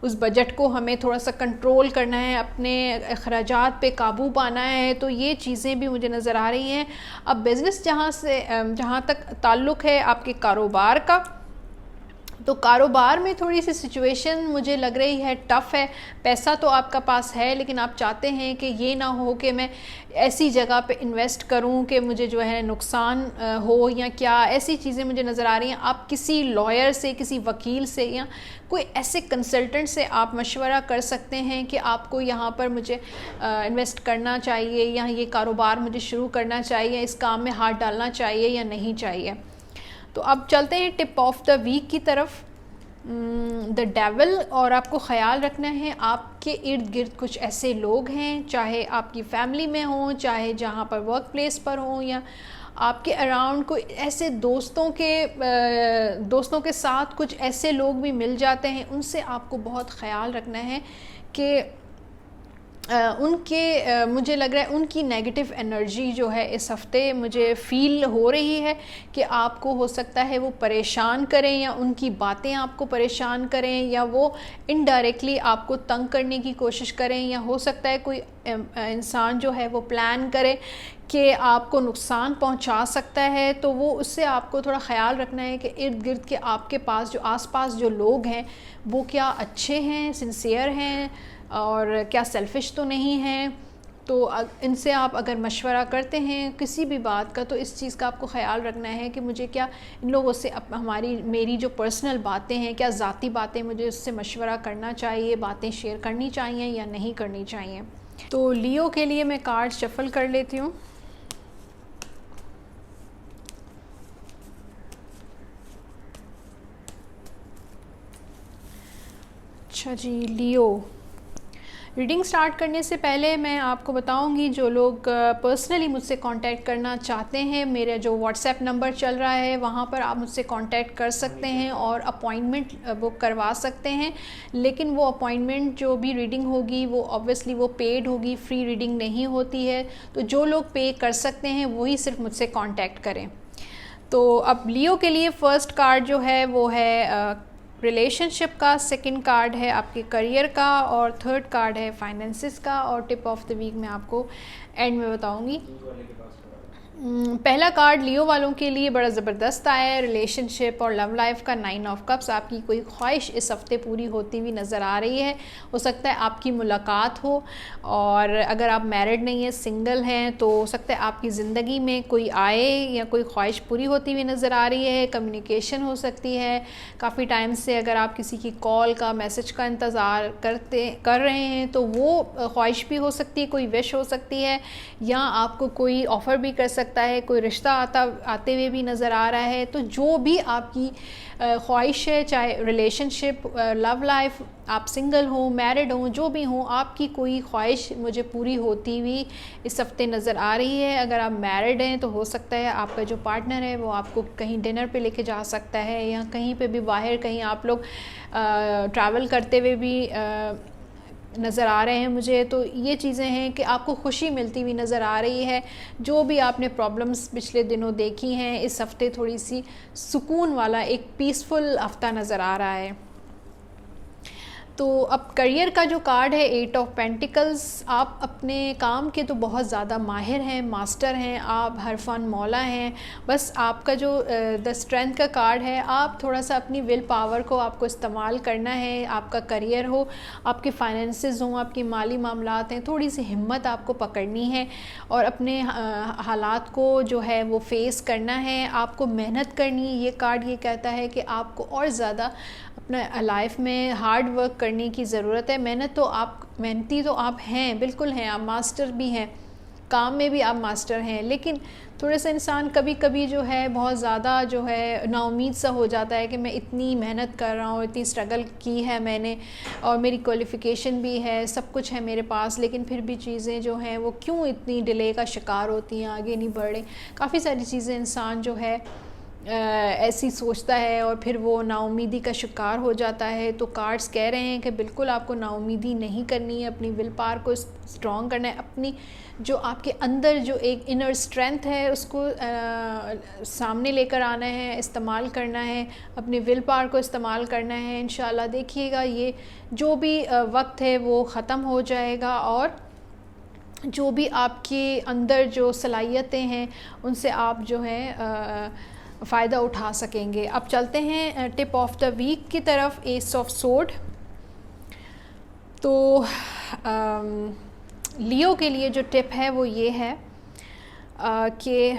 उस बजट को हमें थोड़ा सा कंट्रोल करना है, अपने अखराजात पे काबू पाना है। तो ये चीज़ें भी मुझे नज़र आ रही हैं। अब बिज़नेस जहाँ तक ताल्लुक़ है आपके कारोबार का, तो कारोबार में थोड़ी सी सिचुएशन मुझे लग रही है टफ़ है। पैसा तो आपका पास है लेकिन आप चाहते हैं कि ये ना हो कि मैं ऐसी जगह पे इन्वेस्ट करूं कि मुझे जो है नुकसान हो या क्या, ऐसी चीज़ें मुझे नज़र आ रही हैं। आप किसी लॉयर से, किसी वकील से या कोई ऐसे कंसल्टेंट से आप मशवरा कर सकते हैं कि आपको यहाँ पर मुझे इन्वेस्ट करना चाहिए या ये कारोबार मुझे शुरू करना चाहिए, इस काम में हाथ डालना चाहिए या नहीं चाहिए। तो अब चलते हैं टिप ऑफ द वीक की तरफ। द डेविल, और आपको ख़याल रखना है आपके इर्द गिर्द कुछ ऐसे लोग हैं, चाहे आपकी फैमिली में हों, चाहे जहाँ पर वर्क प्लेस पर हों, या आपके अराउंड कोई ऐसे दोस्तों के साथ कुछ ऐसे लोग भी मिल जाते हैं। उनसे आपको बहुत ख़याल रखना है कि मुझे लग रहा है उनकी नेगेटिव एनर्जी जो है इस हफ़्ते मुझे फ़ील हो रही है कि आपको हो सकता है वो परेशान करें, या उनकी बातें आपको परेशान करें, या वो इनडायरेक्टली आपको तंग करने की कोशिश करें, या हो सकता है कोई इंसान जो है वो प्लान करे कि आपको नुकसान पहुंचा सकता है। तो वो उससे आपको थोड़ा ख़याल रखना है कि इर्द गिर्द के आपके पास जो आसपास जो लोग हैं वो क्या अच्छे हैं, सिंसियर हैं, और क्या सेल्फ़िश तो नहीं हैं। तो इनसे आप अगर मशवरा करते हैं किसी भी बात का, तो इस चीज़ का आपको ख़याल रखना है कि मुझे क्या इन लोगों से मेरी जो पर्सनल बातें हैं, क्या ज़ाती बातें, मुझे उससे मशवरा करना चाहिए, बातें शेयर करनी चाहिए या नहीं करनी चाहिए। तो लियो के लिए मैं कार्ड शफल कर लेती हूँ। अच्छा जी, लियो, रीडिंग स्टार्ट करने से पहले मैं आपको बताऊंगी, जो लोग पर्सनली मुझसे कांटेक्ट करना चाहते हैं, मेरा जो व्हाट्सएप नंबर चल रहा है वहाँ पर आप मुझसे कांटेक्ट कर सकते हैं और अपॉइंटमेंट बुक करवा सकते हैं। लेकिन वो अपॉइंटमेंट जो भी रीडिंग होगी वो ऑब्वियसली वो पेड होगी, फ्री रीडिंग नहीं होती है। तो जो लोग पे कर सकते हैं वही सिर्फ मुझसे कांटेक्ट करें। तो अब लियो के लिए फ़र्स्ट कार्ड जो है वो है रिलेशनशिप का, सेकंड कार्ड है आपके करियर का, और थर्ड कार्ड है फाइनेंसिस का, और टिप ऑफ द वीक मैं आपको एंड में बताऊंगी। पहला कार्ड लियो वालों के लिए बड़ा ज़बरदस्त आया है, रिलेशनशिप और लव लाइफ का 9 ऑफ कप्स। आपकी कोई ख्वाहिश इस हफ्ते पूरी होती हुई नज़र आ रही है। हो सकता है आपकी मुलाकात हो, और अगर आप मैरिड नहीं हैं, सिंगल हैं, तो हो सकता है आपकी ज़िंदगी में कोई आए या कोई ख्वाहिश पूरी होती हुई नज़र आ रही है। कम्युनिकेशन हो सकती है, काफ़ी टाइम से अगर आप किसी की कॉल का, मैसेज का इंतज़ार कर रहे हैं तो वो ख्वाहिश भी हो सकती है, कोई विश हो सकती है, या आपको कोई ऑफ़र भी कर सकता है, कोई रिश्ता आते हुए भी नज़र आ रहा है। तो जो भी आपकी ख्वाहिश है, चाहे रिलेशनशिप, लव लाइफ, आप सिंगल हो, मैरिड हो, जो भी हो, आपकी कोई ख्वाहिश मुझे पूरी होती हुई इस हफ्ते नज़र आ रही है। अगर आप मैरिड हैं तो हो सकता है आपका जो पार्टनर है वो आपको कहीं डिनर पे लेके जा सकता है, या कहीं पे भी बाहर कहीं आप लोग ट्रैवल करते हुए भी नज़र आ रहे हैं मुझे। तो ये चीज़ें हैं कि आपको खुशी मिलती हुई नज़र आ रही है। जो भी आपने प्रॉब्लम्स पिछले दिनों देखी हैं, इस हफ़्ते थोड़ी सी सुकून वाला एक पीसफुल हफ़्ता नज़र आ रहा है। तो अब करियर का जो कार्ड है 8 ऑफ पेंटिकल्स, आप अपने काम के तो बहुत ज़्यादा माहिर हैं, मास्टर हैं, आप हरफन मौला हैं। बस आपका जो द स्ट्रेंथ का कार्ड है, आप थोड़ा सा अपनी विल पावर को आपको इस्तेमाल करना है। आपका करियर हो, आपके फाइनेंसेस हों, आपके माली मामलात हैं, थोड़ी सी हिम्मत आपको पकड़नी है और अपने हालात को जो है वो फेस करना है। आपको मेहनत करनी है। ये कार्ड ये कहता है कि आपको और ज़्यादा अपना लाइफ में हार्ड वर्क करने की ज़रूरत है। मेहनती तो आप हैं, बिल्कुल हैं, आप मास्टर भी हैं, काम में भी आप मास्टर हैं। लेकिन थोड़ा सा इंसान कभी कभी जो है बहुत ज़्यादा जो है नाउमीद सा हो जाता है कि मैं इतनी मेहनत कर रहा हूँ, इतनी स्ट्रगल की है मैंने, और मेरी क्वालिफ़िकेशन भी है, सब कुछ है मेरे पास, लेकिन फिर भी चीज़ें जो हैं वो क्यों इतनी डिले का शिकार होती हैं, आगे नहीं बढ़ रही। काफ़ी सारी चीज़ें इंसान जो है ऐसी सोचता है और फिर वो नाउमीदी का शिकार हो जाता है। तो कार्ड्स कह रहे हैं कि बिल्कुल आपको नाउमीदी नहीं करनी है, अपनी विल पावर को स्ट्रॉन्ग करना है, अपनी जो आपके अंदर जो एक इनर स्ट्रेंथ है उसको सामने लेकर आना है, इस्तेमाल करना है, अपनी विल पावर को इस्तेमाल करना है। इंशाल्लाह देखिएगा ये जो भी वक्त है वो ख़त्म हो जाएगा, और जो भी आपके अंदर जो सलाहियतें हैं उनसे आप जो है फ़ायदा उठा सकेंगे। अब चलते हैं टिप ऑफ द वीक की तरफ, एस ऑफ सोर्ड। तो लियो के लिए जो टिप है वो ये है कि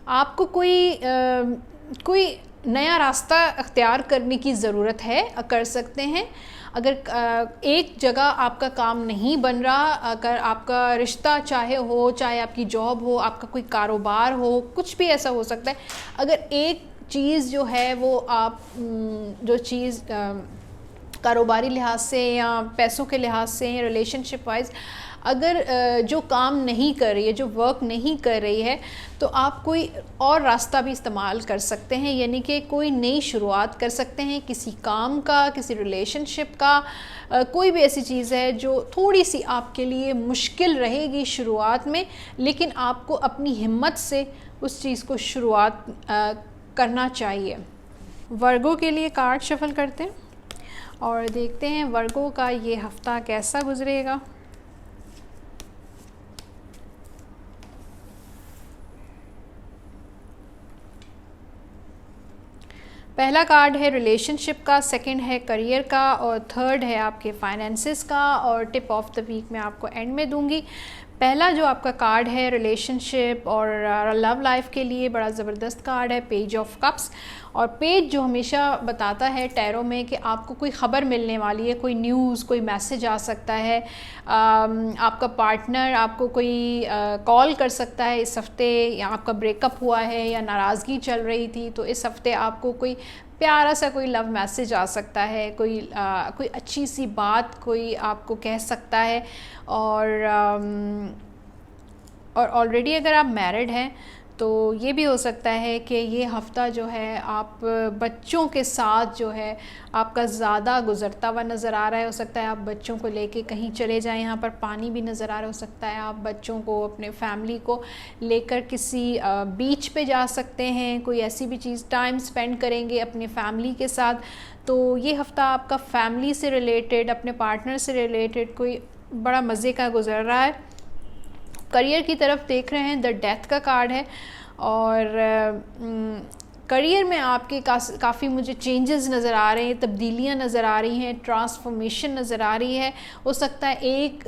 आपको कोई नया रास्ता अख्तियार करने की ज़रूरत है, कर सकते हैं। अगर एक जगह आपका काम नहीं बन रहा, अगर आपका रिश्ता चाहे आपकी जॉब हो, आपका कोई कारोबार हो, कुछ भी ऐसा हो सकता है, अगर एक चीज़ जो है वो आप जो चीज़ कारोबारी लिहाज से या पैसों के लिहाज से, रिलेशनशिप वाइज अगर जो काम नहीं कर रही है, जो वर्क नहीं कर रही है, तो आप कोई और रास्ता भी इस्तेमाल कर सकते हैं, यानी कि कोई नई शुरुआत कर सकते हैं किसी काम का, किसी रिलेशनशिप का। कोई भी ऐसी चीज़ है जो थोड़ी सी आपके लिए मुश्किल रहेगी शुरुआत में, लेकिन आपको अपनी हिम्मत से उस चीज़ को शुरुआत करना चाहिए। वर्गों के लिए कार्ड शफल करते हैं और देखते हैं वर्गों का ये हफ्ता कैसा गुजरेगा। पहला कार्ड है रिलेशनशिप का, सेकंड है करियर का और थर्ड है आपके फाइनेंसेस का, और टिप ऑफ द वीक मैं आपको एंड में दूंगी। पहला जो आपका कार्ड है रिलेशनशिप और लव लाइफ के लिए बड़ा ज़बरदस्त कार्ड है, पेज ऑफ कप्स। और पेज जो हमेशा बताता है टैरो में कि आपको कोई ख़बर मिलने वाली है, कोई न्यूज़, कोई मैसेज आ सकता है, आपका पार्टनर आपको कोई कॉल कर सकता है इस हफ़्ते, या आपका ब्रेकअप हुआ है या नाराज़गी चल रही थी तो इस हफ़्ते आपको कोई प्यारा सा कोई लव मैसेज आ सकता है, कोई अच्छी सी बात कोई आपको कह सकता है। और ऑलरेडी अगर आप मैरिड हैं तो ये भी हो सकता है कि ये हफ़्ता जो है आप बच्चों के साथ जो है आपका ज़्यादा गुज़रता हुआ नज़र आ रहा है। हो सकता है आप बच्चों को लेके कहीं चले जाएं, यहाँ पर पानी भी नज़र आ रहा है, हो सकता है आप बच्चों को, अपने फैमिली को लेकर किसी बीच पे जा सकते हैं, कोई ऐसी भी चीज़ टाइम स्पेंड करेंगे अपने फैमिली के साथ। तो ये हफ़्ता आपका फैमिली से रिलेटेड, अपने पार्टनर से रिलेटेड कोई बड़ा मज़े का गुज़र रहा है। करियर की तरफ देख रहे हैं, द डेथ का कार्ड है और करियर में आपके काफ़ी मुझे चेंजेस नज़र आ रहे हैं, तब्दीलियां नज़र आ रही हैं, ट्रांसफॉर्मेशन नज़र आ रही है। हो सकता है एक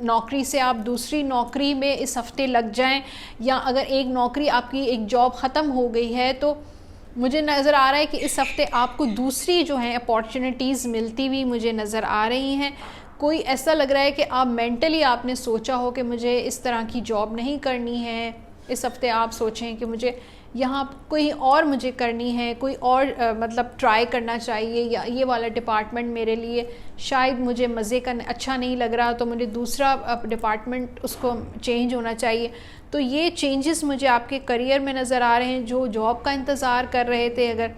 नौकरी से आप दूसरी नौकरी में इस हफ़्ते लग जाएं, या अगर एक नौकरी आपकी एक जॉब ख़त्म हो गई है तो मुझे नज़र आ रहा है कि इस हफ़्ते आपको दूसरी जो है अपॉर्चुनिटीज़ मिलती हुई मुझे नज़र आ रही हैं। कोई ऐसा लग रहा है कि आप मेंटली आपने सोचा हो कि मुझे इस तरह की जॉब नहीं करनी है, इस हफ्ते आप सोचें कि मुझे यहाँ कोई और मुझे करनी है, कोई और मतलब ट्राई करना चाहिए, या ये वाला डिपार्टमेंट मेरे लिए शायद मुझे मज़े का अच्छा नहीं लग रहा तो मुझे दूसरा डिपार्टमेंट उसको चेंज होना चाहिए। तो ये चेंजेस मुझे आपके करियर में नज़र आ रहे हैं। जो जॉब का इंतज़ार कर रहे थे, अगर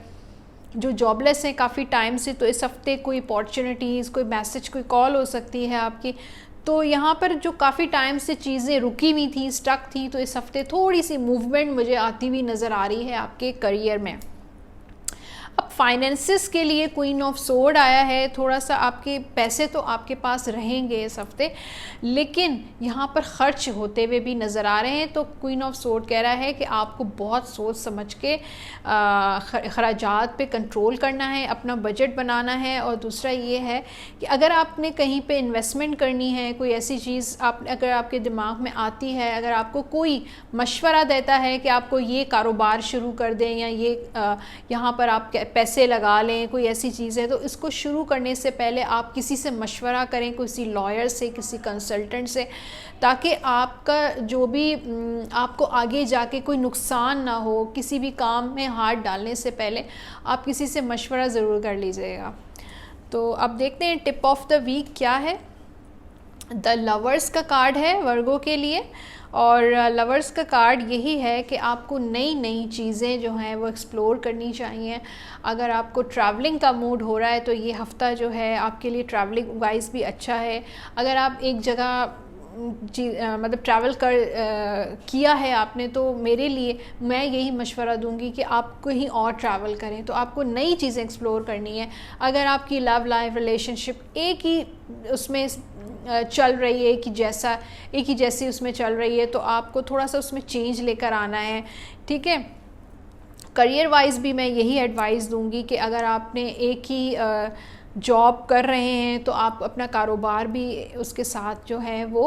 जो जॉबलेस हैं काफ़ी टाइम से, तो इस हफ्ते कोई अपॉर्चुनिटीज़, कोई मैसेज, कोई कॉल हो सकती है आपकी। तो यहाँ पर जो काफ़ी टाइम से चीज़ें रुकी हुई थी, स्टक थी, तो इस हफ्ते थोड़ी सी मूवमेंट मुझे आती हुई नज़र आ रही है आपके करियर में। अब फाइनेंसेस के लिए क्वीन ऑफ सोर्ड आया है। थोड़ा सा आपके पैसे तो आपके पास रहेंगे इस हफ्ते, लेकिन यहाँ पर ख़र्च होते हुए भी नज़र आ रहे हैं। तो क्वीन ऑफ सोर्ड कह रहा है कि आपको बहुत सोच समझ के ख़राजात पे कंट्रोल करना है, अपना बजट बनाना है। और दूसरा ये है कि अगर आपने कहीं पे इन्वेस्टमेंट करनी है, कोई ऐसी चीज़ अगर आपके दिमाग में आती है, अगर आपको कोई मशवरा देता है कि आपको ये कारोबार शुरू कर दें या ये यहाँ पर आप पैसे लगा लें, कोई ऐसी चीज़ है, तो इसको शुरू करने से पहले आप किसी से मशवरा करें, किसी लॉयर से, किसी कंसल्टेंट से, ताकि आपका जो भी आपको आगे जाके कोई नुकसान ना हो। किसी भी काम में हाथ डालने से पहले आप किसी से मशवरा ज़रूर कर लीजिएगा। तो अब देखते हैं टिप ऑफ द वीक क्या है। द लवर्स का कार्ड है वर्गों के लिए, और लवर्स का कार्ड यही है कि आपको नई नई चीज़ें जो हैं वो एक्सप्लोर करनी चाहिए। अगर आपको ट्रैवलिंग का मूड हो रहा है तो ये हफ़्ता जो है आपके लिए ट्रैवलिंग वाइज भी अच्छा है। अगर आप एक जगह मतलब ट्रैवल किया है आपने, तो मेरे लिए मैं यही मशवरा दूंगी कि आप कहीं और ट्रैवल करें। तो आपको नई चीज़ें एक्सप्लोर करनी है। अगर आपकी लव लाइफ, रिलेशनशिप एक ही उसमें चल रही है, एक ही जैसी उसमें चल रही है, तो आपको थोड़ा सा उसमें चेंज लेकर आना है, ठीक है। करियर वाइज भी मैं यही एडवाइस दूंगी कि अगर आपने एक ही जॉब कर रहे हैं तो आप अपना कारोबार भी उसके साथ जो है वो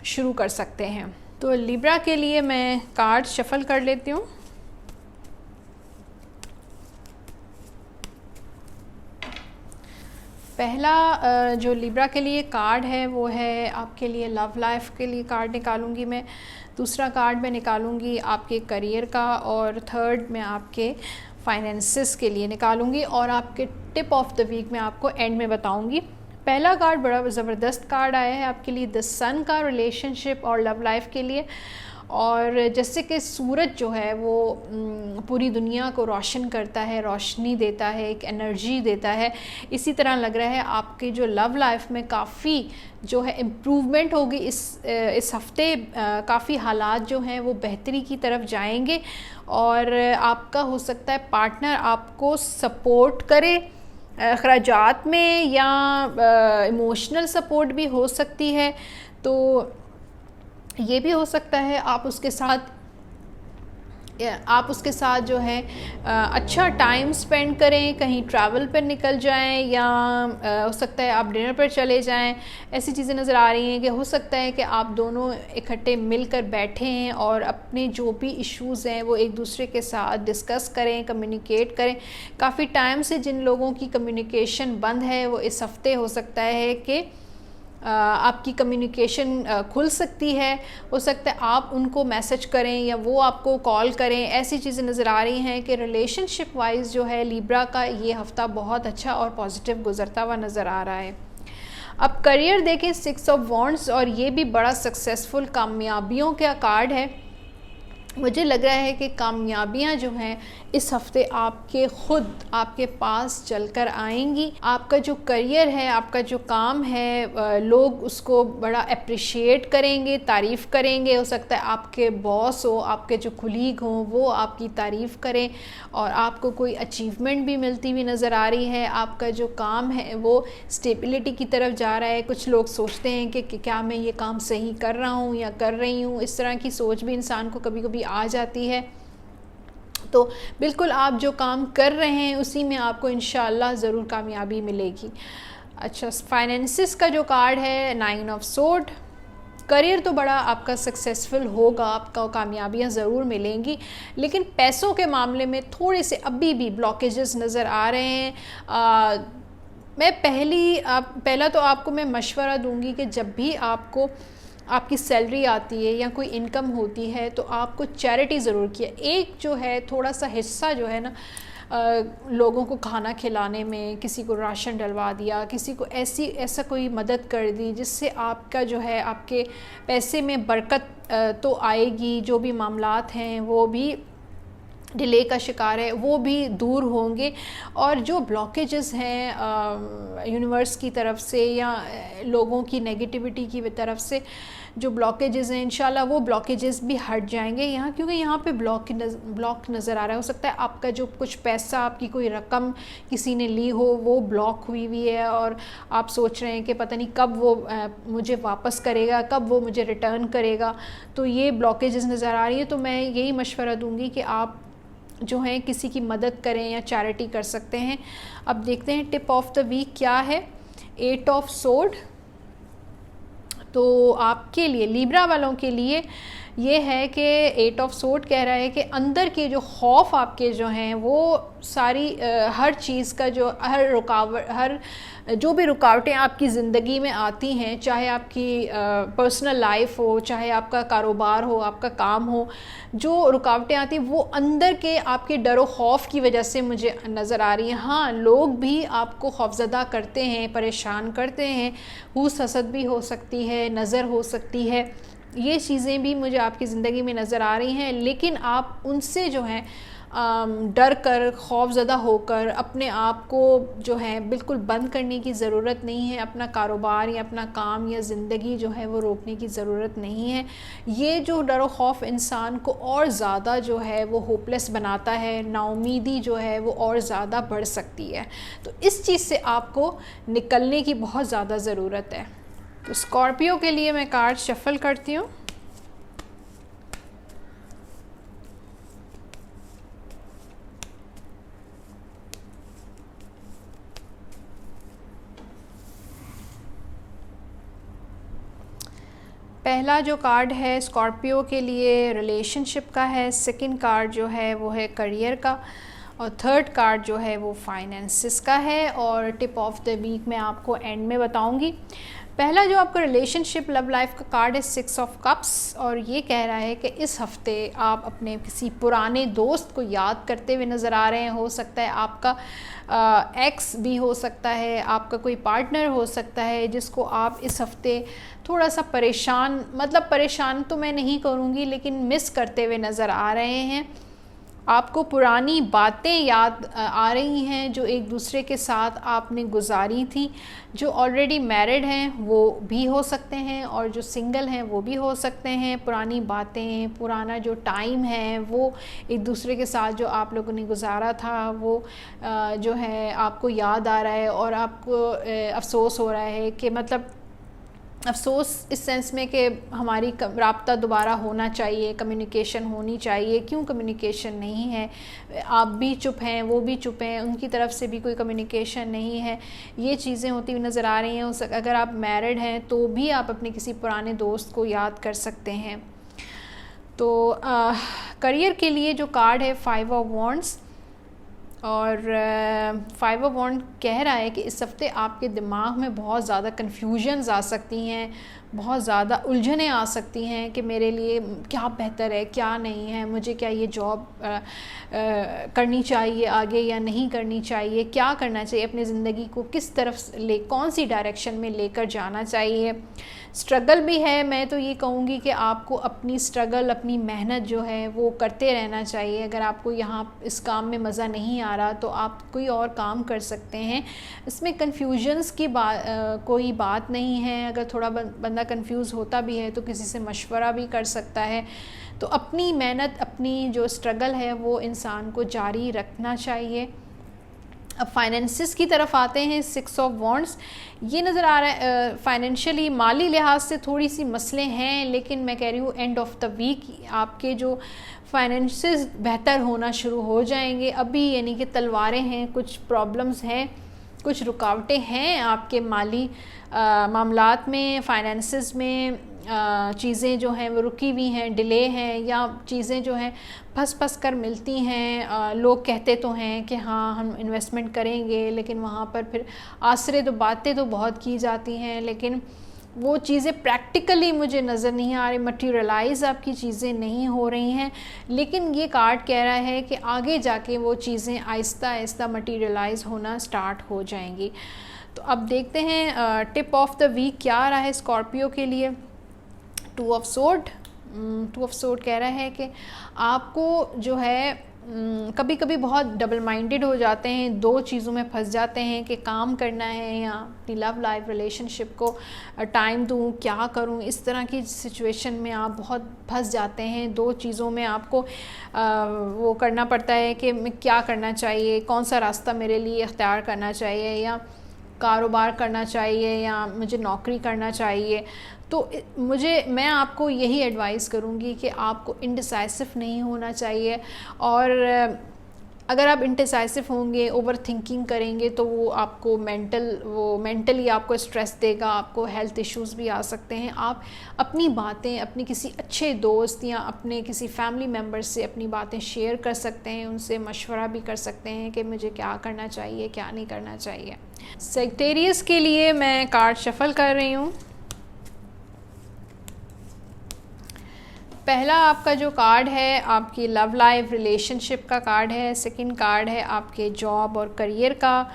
शुरू कर सकते हैं। तो लिब्रा के लिए मैं कार्ड शफल कर लेती हूँ। पहला जो लिब्रा के लिए कार्ड है वो है आपके लिए लव लाइफ के लिए कार्ड निकालूंगी मैं। दूसरा कार्ड मैं निकालूंगी आपके करियर का, और थर्ड मैं आपके फाइनेंसिस के लिए निकालूंगी, और आपके टिप ऑफ द वीक मैं आपको एंड में बताऊंगी। पहला कार्ड बड़ा ज़बरदस्त कार्ड आया है आपके लिए, द सन का, रिलेशनशिप और लव लाइफ के लिए। और जैसे कि सूरज जो है वो पूरी दुनिया को रोशन करता है, रोशनी देता है, एक एनर्जी देता है, इसी तरह लग रहा है आपकी जो लव लाइफ में काफ़ी जो है इम्प्रूवमेंट होगी इस हफ्ते। काफ़ी हालात जो हैं वो बेहतरी की तरफ जाएंगे, और आपका हो सकता है पार्टनर आपको सपोर्ट करे अखराजात में, या इमोशनल सपोर्ट भी हो सकती है। तो ये भी हो सकता है आप उसके साथ जो है अच्छा टाइम स्पेंड करें, कहीं ट्रैवल पर निकल जाएं, या हो सकता है आप डिनर पर चले जाएं। ऐसी चीज़ें नज़र आ रही हैं कि हो सकता है कि आप दोनों इकट्ठे मिलकर बैठें और अपने जो भी इश्यूज़ हैं वो एक दूसरे के साथ डिस्कस करें, कम्युनिकेट करें। काफ़ी टाइम से जिन लोगों की कम्युनिकेशन बंद है वो इस हफ्ते हो सकता है कि आपकी कम्युनिकेशन खुल सकती है। हो सकता है आप उनको मैसेज करें या वो आपको कॉल करें। ऐसी चीज़ें नज़र आ रही हैं कि रिलेशनशिप वाइज जो है लिब्रा का ये हफ़्ता बहुत अच्छा और पॉजिटिव गुजरता हुआ नज़र आ रहा है। अब करियर देखें, 6 ऑफ वॉन्ड्स, और ये भी बड़ा सक्सेसफुल कामयाबियों का कार्ड है। मुझे लग रहा है कि कामयाबियां जो हैं इस हफ्ते आपके पास चलकर आएंगी। आपका जो करियर है, आपका जो काम है, लोग उसको बड़ा अप्रिशिएट करेंगे, तारीफ़ करेंगे। हो सकता है आपके बॉस हो, आपके जो कुलीग हों, वो आपकी तारीफ़ करें, और आपको कोई अचीवमेंट भी मिलती हुई नज़र आ रही है। आपका जो काम है वो स्टेबिलिटी की तरफ जा रहा है। कुछ लोग सोचते हैं कि क्या मैं ये काम सही कर रहा हूँ या कर रही हूँ। इस तरह की सोच भी इंसान को कभी कभी आ जाती है। तो बिल्कुल आप जो काम कर रहे हैं उसी में आपको इंशाअल्लाह ज़रूर कामयाबी मिलेगी। अच्छा, फाइनेंसिस का जो कार्ड है, 9 ऑफ सोर्ड। करियर तो बड़ा आपका सक्सेसफुल होगा, आपको कामयाबियां ज़रूर मिलेंगी, लेकिन पैसों के मामले में थोड़े से अभी भी ब्लॉकेजेस नज़र आ रहे हैं। मैं पहला तो आपको मैं मशवरा दूंगी कि जब भी आपको आपकी सैलरी आती है या कोई इनकम होती है तो आपको चैरिटी ज़रूर किया। एक जो है थोड़ा सा हिस्सा जो है ना, लोगों को खाना खिलाने में, किसी को राशन डलवा दिया, किसी को ऐसा कोई मदद कर दी जिससे आपका जो है आपके पैसे में बरकत तो आएगी। जो भी मामलात हैं वो भी डिले का शिकार है वो भी दूर होंगे, और जो ब्लॉकेजेस हैं यूनिवर्स की तरफ से या लोगों की नेगेटिविटी की तरफ से जो ब्लॉकेजेस हैं, इंशाल्लाह वो ब्लॉकेजेस भी हट जाएंगे यहाँ, क्योंकि यहाँ पे ब्लॉक नज़र आ रहा है। हो सकता है आपका जो कुछ पैसा, आपकी कोई रकम किसी ने ली हो, वो ब्लॉक हुई हुई है और आप सोच रहे हैं कि पता नहीं कब वो मुझे वापस करेगा, कब वो मुझे रिटर्न करेगा। तो ये ब्लॉकेजेस नज़र आ रही है। तो मैं यही मशवरा दूँगी कि आप जो हैं किसी की मदद करें या चैरिटी कर सकते हैं। अब देखते हैं टिप ऑफ द वीक क्या है। 8 ऑफ सोर्ड। तो आपके लिए, लिब्रा वालों के लिए ये है कि 8 ऑफ सोर्ड कह रहा है कि अंदर के जो खौफ आपके जो हैं वो सारी हर चीज़ का जो हर जो भी रुकावटें आपकी ज़िंदगी में आती हैं, चाहे आपकी पर्सनल लाइफ हो, चाहे आपका कारोबार हो, आपका काम हो, जो रुकावटें आती हैं वो अंदर के आपके डर और खौफ की वजह से मुझे नज़र आ रही हैं। हाँ, लोग भी आपको खौफज़दा करते हैं, परेशान करते हैं, हुस हसद भी हो सकती है, नज़र हो सकती है, ये चीज़ें भी मुझे आपकी ज़िंदगी में नज़र आ रही हैं। लेकिन आप उनसे जो है डर कर, खौफज़दा होकर अपने आप को जो है बिल्कुल बंद करने की ज़रूरत नहीं है। अपना कारोबार या अपना काम या ज़िंदगी जो है वो रोकने की ज़रूरत नहीं है। ये जो डर और खौफ इंसान को और ज़्यादा जो है वो होपलेस बनाता है, नाउमीदी जो है वो और ज़्यादा बढ़ सकती है। तो इस चीज़ से आपको निकलने की बहुत ज़्यादा ज़रूरत है। तो स्कॉर्पियो के लिए मैं कार्ड शफल करती हूँ। पहला जो कार्ड है स्कॉर्पियो के लिए रिलेशनशिप का है, सेकंड कार्ड जो है वो है करियर का, और थर्ड कार्ड जो है वो फाइनेंसिस का है। और टिप ऑफ द वीक मैं आपको एंड में बताऊंगी। पहला जो आपका रिलेशनशिप लव लाइफ का कार्ड है 6 ऑफ कप्स, और ये कह रहा है कि इस हफ्ते आप अपने किसी पुराने दोस्त को याद करते हुए नज़र आ रहे हैं। हो सकता है आपका एक्स भी हो सकता है, आपका कोई पार्टनर हो सकता है जिसको आप इस हफ्ते थोड़ा सा परेशान, मतलब परेशान तो मैं नहीं करूँगी, लेकिन मिस करते हुए नज़र आ रहे हैं। आपको पुरानी बातें याद आ रही हैं जो एक दूसरे के साथ आपने गुजारी थी। जो ऑलरेडी मैरिड हैं वो भी हो सकते हैं और जो सिंगल हैं वो भी हो सकते हैं। पुरानी बातें, पुराना जो टाइम है वो एक दूसरे के साथ जो आप लोगों ने गुजारा था वो जो है आपको याद आ रहा है और आपको अफसोस हो रहा है कि, मतलब अफसोस इस सेंस में कि हमारी राब्ता दोबारा होना चाहिए, कम्युनिकेशन होनी चाहिए। क्यों कम्युनिकेशन नहीं है? आप भी चुप हैं, वो भी चुप हैं, उनकी तरफ से भी कोई कम्युनिकेशन नहीं है। ये चीज़ें होती हुई नज़र आ रही हैं। अगर आप मैरिड हैं तो भी आप अपने किसी पुराने दोस्त को याद कर सकते हैं। तो करियर के लिए जो कार्ड है 5 ऑफ वॉन्ड्स, और 5 ऑफ वॉन्ड कह रहा है कि इस हफ्ते आपके दिमाग में बहुत ज़्यादा कन्फ्यूजन्स आ सकती हैं, बहुत ज़्यादा उलझनें आ सकती हैं कि मेरे लिए क्या बेहतर है, क्या नहीं है, मुझे क्या ये जॉब करनी चाहिए आगे या नहीं करनी चाहिए, क्या करना चाहिए, अपनी ज़िंदगी को किस तरफ कौन सी डायरेक्शन में लेकर जाना चाहिए। स्ट्रगल भी है। मैं तो ये कहूँगी कि आपको अपनी स्ट्रगल, अपनी मेहनत जो है वो करते रहना चाहिए। अगर आपको यहाँ इस काम में मज़ा नहीं आ रहा तो आप कोई और काम कर सकते हैं। इसमें कन्फ्यूजन्स की कोई बात नहीं है। अगर थोड़ा बंदा कंफ्यूज होता भी है तो किसी से मशवरा भी कर सकता है। तो अपनी मेहनत, अपनी जो स्ट्रगल है वो इंसान को जारी रखना चाहिए। अब फाइनेंसिस की तरफ आते हैं। 6 ऑफ वॉन्ड्स ये नज़र आ रहा है फाइनेंशियली, माली लिहाज से थोड़ी सी मसले हैं, लेकिन मैं कह रही हूँ एंड ऑफ द वीक आपके जो फाइनेंसिस बेहतर होना शुरू हो जाएंगे। अभी यानी कि तलवारें हैं, कुछ प्रॉब्लम्स हैं, कुछ रुकावटें हैं आपके माली मामलात में, फाइनेंसिस में। चीज़ें जो हैं वो रुकी हुई हैं, डिले हैं, या चीज़ें जो हैं फंस कर मिलती हैं। लोग कहते तो हैं कि हाँ हम इन्वेस्टमेंट करेंगे, लेकिन वहाँ पर फिर आसरे तो बातें तो बहुत की जाती हैं, लेकिन वो चीज़ें प्रैक्टिकली मुझे नज़र नहीं आ रही, मटीरियलाइज़ आपकी चीज़ें नहीं हो रही हैं। लेकिन ये कार्ड कह रहा है कि आगे जाके वो चीज़ें आहिस्ता आहिस्ता मटीरियलाइज़ होना स्टार्ट हो जाएंगी। तो अब देखते हैं टिप ऑफ द वीक क्या रहा है स्कॉर्पियो के लिए। 2 ऑफ सोर्ड कह रहा है कि आपको जो है कभी कभी बहुत डबल माइंडेड हो जाते हैं, दो चीज़ों में फंस जाते हैं कि काम करना है या अपनी लव लाइफ रिलेशनशिप को टाइम दूँ, क्या करूँ। इस तरह की सिचुएशन में आप बहुत फंस जाते हैं। दो चीज़ों में आपको वो करना पड़ता है कि मैं क्या करना चाहिए, कौन सा रास्ता मेरे लिए इख्तियार करना चाहिए, या कारोबार करना चाहिए या मुझे नौकरी करना चाहिए। तो मैं आपको यही एडवाइस करूँगी कि आपको इंडिसाइसिव नहीं होना चाहिए, और अगर आप इंडिसाइसिव होंगे, ओवर थिंकिंग करेंगे तो वो आपको मेंटली आपको स्ट्रेस देगा, आपको हेल्थ इश्यूज़ भी आ सकते हैं। आप अपनी बातें अपने किसी अच्छे दोस्त या अपने किसी फैमिली मेम्बर से अपनी बातें शेयर कर सकते हैं, उनसे मशवरा भी कर सकते हैं कि मुझे क्या करना चाहिए, क्या नहीं करना चाहिए। सेक्टेरियस के लिए मैं कार्ड शफल कर रही हूँ। पहला आपका जो कार्ड है आपकी लव लाइफ रिलेशनशिप का कार्ड है, सेकंड कार्ड है आपके जॉब और करियर का,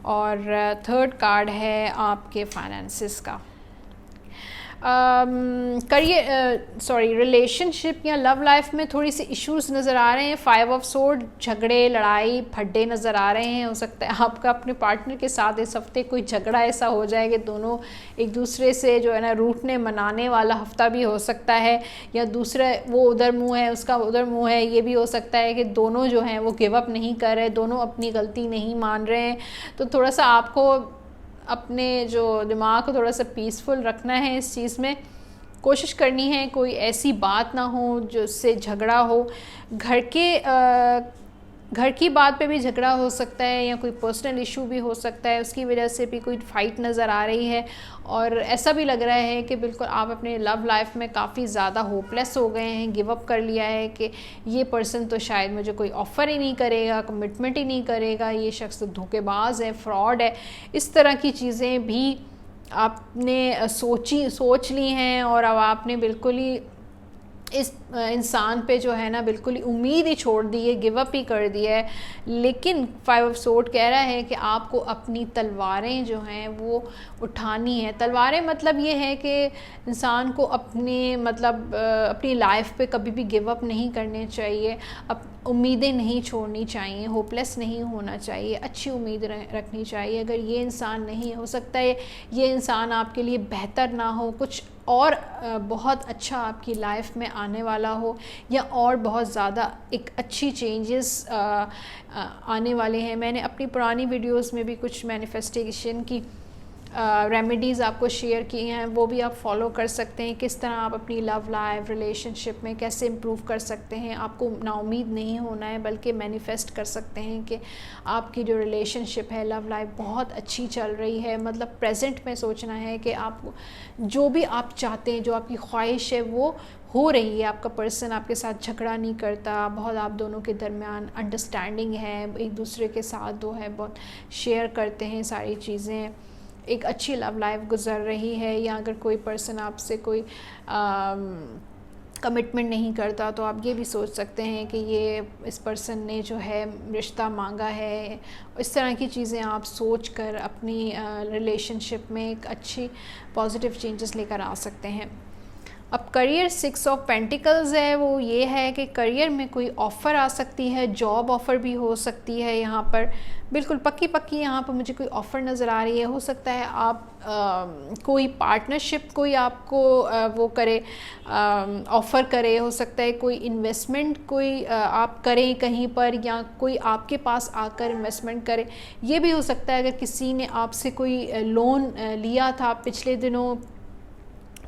और थर्ड कार्ड है आपके फाइनेंसिस का। रिलेशनशिप या लव लाइफ में थोड़ी सी इश्यूज नज़र आ रहे हैं। 5 ऑफ सोर्ड, झगड़े, लड़ाई, फड्डे नज़र आ रहे हैं। हो सकता है आपका अपने पार्टनर के साथ इस हफ्ते कोई झगड़ा ऐसा हो जाए कि दोनों एक दूसरे से जो है ना रूठने मनाने वाला हफ्ता भी हो सकता है, या दूसरा वो उधर मुँह है उसका उधर मुँह है। ये भी हो सकता है कि दोनों जो हैं वो गिव अप नहीं कर रहे, दोनों अपनी गलती नहीं मान रहे हैं। तो थोड़ा सा आपको अपने जो दिमाग को थोड़ा सा पीसफुल रखना है, इस चीज़ में कोशिश करनी है कोई ऐसी बात ना हो जिससे झगड़ा हो। घर के घर की बात पे भी झगड़ा हो सकता है या कोई पर्सनल इशू भी हो सकता है, उसकी वजह से भी कोई फ़ाइट नज़र आ रही है। और ऐसा भी लग रहा है कि बिल्कुल आप अपने लव लाइफ में काफ़ी ज़्यादा होपलेस हो गए हैं, गिव अप कर लिया है कि ये पर्सन तो शायद मुझे कोई ऑफ़र ही नहीं करेगा, कमिटमेंट ही नहीं करेगा, ये शख्स तो धोखेबाज है, फ्रॉड है। इस तरह की चीज़ें भी आपने सोच ली हैं और अब आपने बिल्कुल ही इस इंसान पे जो है ना बिल्कुल ही उम्मीद ही छोड़ दी है, गिव अप ही कर दिया है। लेकिन 5 ऑफ सोर्ड कह रहा है कि आपको अपनी तलवारें जो हैं वो उठानी है। तलवारें मतलब ये है कि इंसान को अपनी लाइफ पे कभी भी गिव अप नहीं करने चाहिए, उम्मीदें नहीं छोड़नी चाहिए, होपलेस नहीं होना चाहिए, अच्छी उम्मीद रखनी चाहिए। अगर ये इंसान नहीं हो सकता है ये इंसान आपके लिए बेहतर ना हो, कुछ और बहुत अच्छा आपकी लाइफ में आने वाला हो या और बहुत ज़्यादा एक अच्छी चेंजेस आने वाले हैं। मैंने अपनी पुरानी वीडियोस में भी कुछ मैनिफेस्टेशन की रेमेडीज़ आपको शेयर की हैं, वो भी आप फॉलो कर सकते हैं। किस तरह आप अपनी लव लाइफ रिलेशनशिप में कैसे इम्प्रूव कर सकते हैं। आपको नाउमीद नहीं होना है बल्कि मैनिफेस्ट कर सकते हैं कि आपकी जो रिलेशनशिप है, लव लाइफ बहुत अच्छी चल रही है। मतलब प्रेजेंट में सोचना है कि आप जो भी आप चाहते हैं, जो आपकी ख्वाहिश है वो हो रही है। आपका पर्सन आपके साथ झगड़ा नहीं करता, बहुत आप दोनों के दरमियान अंडरस्टैंडिंग है, एक दूसरे के साथ बहुत शेयर करते हैं सारी चीज़ें, एक अच्छी लव लाइफ गुजर रही है। या अगर कोई पर्सन आपसे कोई कमिटमेंट नहीं करता तो आप ये भी सोच सकते हैं कि ये इस पर्सन ने जो है रिश्ता मांगा है। इस तरह की चीज़ें आप सोच कर अपनी रिलेशनशिप में एक अच्छी पॉजिटिव चेंजेस लेकर आ सकते हैं। अब करियर 6 ऑफ पेंटिकल्स है, वो ये है कि करियर में कोई ऑफ़र आ सकती है, जॉब ऑफ़र भी हो सकती है। यहाँ पर बिल्कुल पक्की यहाँ पर मुझे कोई ऑफ़र नज़र आ रही है। हो सकता है आप कोई पार्टनरशिप कोई आपको वो करे, ऑफ़र करे। हो सकता है कोई इन्वेस्टमेंट कोई आप करें कहीं पर, या कोई आपके पास आकर इन्वेस्टमेंट करे। ये भी हो सकता है अगर किसी ने आपसे कोई लोन लिया था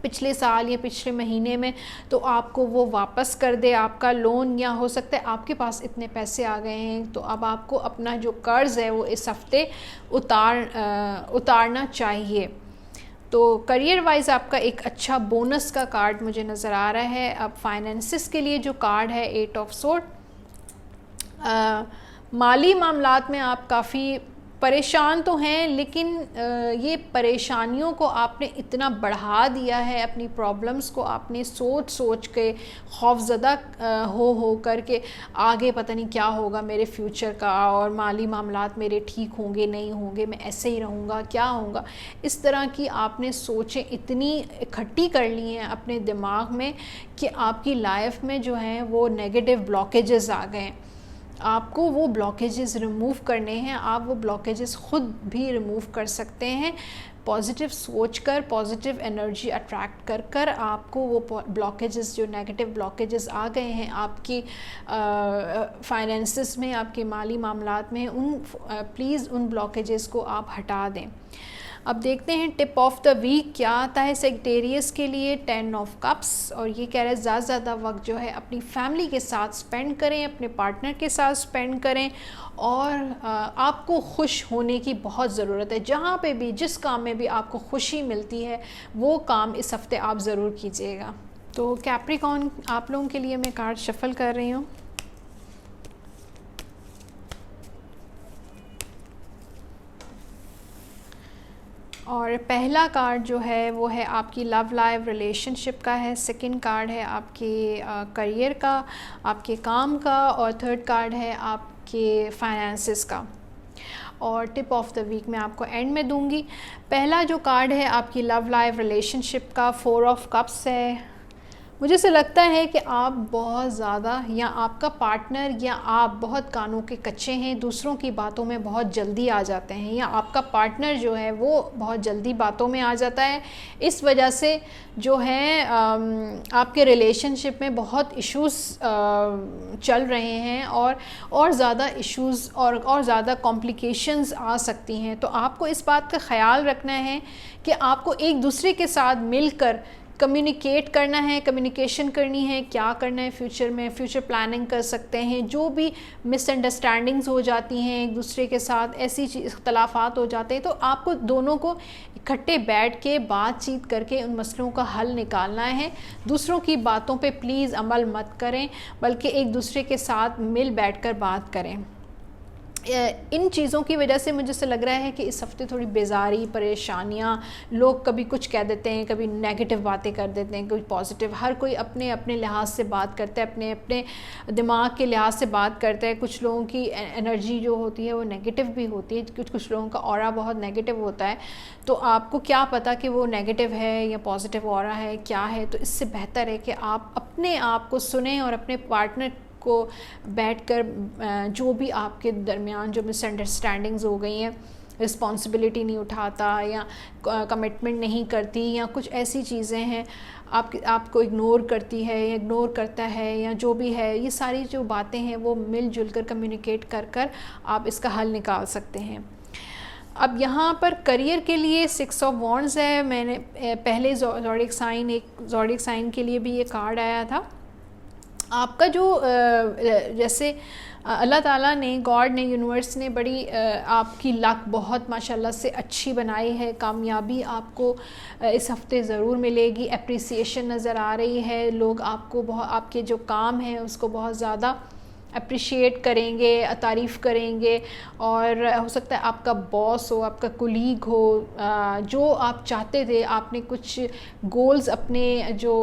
पिछले साल या पिछले महीने में, तो आपको वो वापस कर दे आपका लोन। या हो सकता है आपके पास इतने पैसे आ गए हैं तो अब आपको अपना जो कर्ज़ है वो इस हफ्ते उतारना चाहिए। तो करियर वाइज आपका एक अच्छा बोनस का कार्ड मुझे नज़र आ रहा है। अब फाइनेंसिस के लिए जो कार्ड है 8 ऑफ सोर्ड, माली मामलात में आप काफ़ी परेशान तो हैं, लेकिन ये परेशानियों को आपने इतना बढ़ा दिया है, अपनी प्रॉब्लम्स को आपने सोच के खौफज़दा हो कर के आगे पता नहीं क्या होगा मेरे फ्यूचर का, और माली मामलात मेरे ठीक होंगे नहीं होंगे, मैं ऐसे ही रहूँगा, क्या होगा। इस तरह की आपने सोचें इतनी इकट्ठी कर ली हैं अपने दिमाग में कि आपकी लाइफ में जो हैं वो नेगेटिव ब्लॉकेजेस आ गए। आपको वो ब्लॉकेजेस रिमूव करने हैं, आप वो ब्लॉकेजेस ख़ुद भी रिमूव कर सकते हैं। पॉजिटिव सोचकर, पॉजिटिव एनर्जी अट्रैक्ट कर आपको वो ब्लॉकेजेस, जो नेगेटिव ब्लॉकेजेस आ गए हैं आपकी फाइनेंसिस में, आपके माली मामलात में, प्लीज़ उन ब्लॉकेजेस को आप हटा दें। अब देखते हैं टिप ऑफ द वीक क्या आता है सेक्टेरियस के लिए। 10 ऑफ कप्स, और ये कह रहे हैं ज़्यादा वक्त जो है अपनी फैमिली के साथ स्पेंड करें, अपने पार्टनर के साथ स्पेंड करें, और आपको खुश होने की बहुत ज़रूरत है। जहाँ पे भी, जिस काम में भी आपको खुशी मिलती है वो काम इस हफ्ते आप ज़रूर कीजिएगा। तो कैप्रिकॉर्न आप लोगों के लिए मैं कार्ड शफल कर रही हूँ। और पहला कार्ड जो है वो है आपकी लव लाइफ रिलेशनशिप का है, सेकंड कार्ड है आपके करियर का, आपके काम का, और थर्ड कार्ड है आपके फाइनेंसेस का। और टिप ऑफ द वीक मैं आपको एंड में दूंगी। पहला जो कार्ड है आपकी लव लाइफ रिलेशनशिप का 4 ऑफ कप्स है। मुझे से लगता है कि आप बहुत ज़्यादा, या आपका पार्टनर या आप बहुत कानों के कच्चे हैं, दूसरों की बातों में बहुत जल्दी आ जाते हैं, या आपका पार्टनर जो है वो बहुत जल्दी बातों में आ जाता है। इस वजह से जो है आपके रिलेशनशिप में बहुत इश्यूज़ चल रहे हैं, और ज़्यादा इश्यूज़ और ज़्यादा कॉम्प्लिकेशंस आ सकती हैं। तो आपको इस बात का ख्याल रखना है कि आपको एक दूसरे के साथ मिलकर कम्युनिकेट करना है, कम्युनिकेशन करनी है, क्या करना है फ्यूचर में, फ्यूचर प्लानिंग कर सकते हैं। जो भी मिसअंडरस्टैंडिंग्स हो जाती हैं एक दूसरे के साथ, ऐसी इख्तलाफात हो जाते हैं, तो आपको दोनों को इकट्ठे बैठ के बातचीत करके उन मसलों का हल निकालना है। दूसरों की बातों पे प्लीज़ अमल मत करें, बल्कि एक दूसरे के साथ मिल बैठकर बात करें। इन चीज़ों की वजह से मुझे ऐसा लग रहा है कि इस हफ़्ते थोड़ी बेजारी, परेशानियाँ, लोग कभी कुछ कह देते हैं, कभी नेगेटिव बातें कर देते हैं, कोई पॉजिटिव, हर कोई अपने अपने लिहाज से बात करता है, अपने अपने दिमाग के लिहाज से बात करता है। कुछ लोगों की एनर्जी जो होती है वो नेगेटिव भी होती है, कुछ लोगों का ऑरा बहुत नेगेटिव होता है। तो आपको क्या पता कि वो नेगेटिव है या पॉजिटिव ऑरा है, क्या है। तो इससे बेहतर है कि आप अपने आप को सुने और अपने पार्टनर को बैठकर जो भी आपके दरमियान जो मिसअंडरस्टैंडिंग्स हो गई हैं, रिस्पॉन्सिबिलिटी नहीं उठाता या कमिटमेंट नहीं करती या कुछ ऐसी चीज़ें हैं आपको इग्नोर करती है या इग्नोर करता है या जो भी है, ये सारी जो बातें हैं वो मिलजुल कर कम्युनिकेट कर आप इसका हल निकाल सकते हैं। अब यहाँ पर करियर के लिए 6 ऑफ वॉन्ड्स है। मैंने पहले ज़ोडिएक साइन के लिए भी ये कार्ड आया था। आपका जो जैसे अल्लाह ताला ने, गॉड ने, यूनिवर्स ने बड़ी आपकी लक बहुत माशाल्लाह से अच्छी बनाई है। कामयाबी आपको इस हफ़्ते ज़रूर मिलेगी। एप्रिसिएशन नज़र आ रही है, लोग आपको बहुत, आपके जो काम हैं उसको बहुत ज़्यादा अप्रिशिएट करेंगे, तारीफ़ करेंगे। और हो सकता है आपका बॉस हो, आपका कुलीग हो, जो आप चाहते थे, आपने कुछ गोल्स अपने जो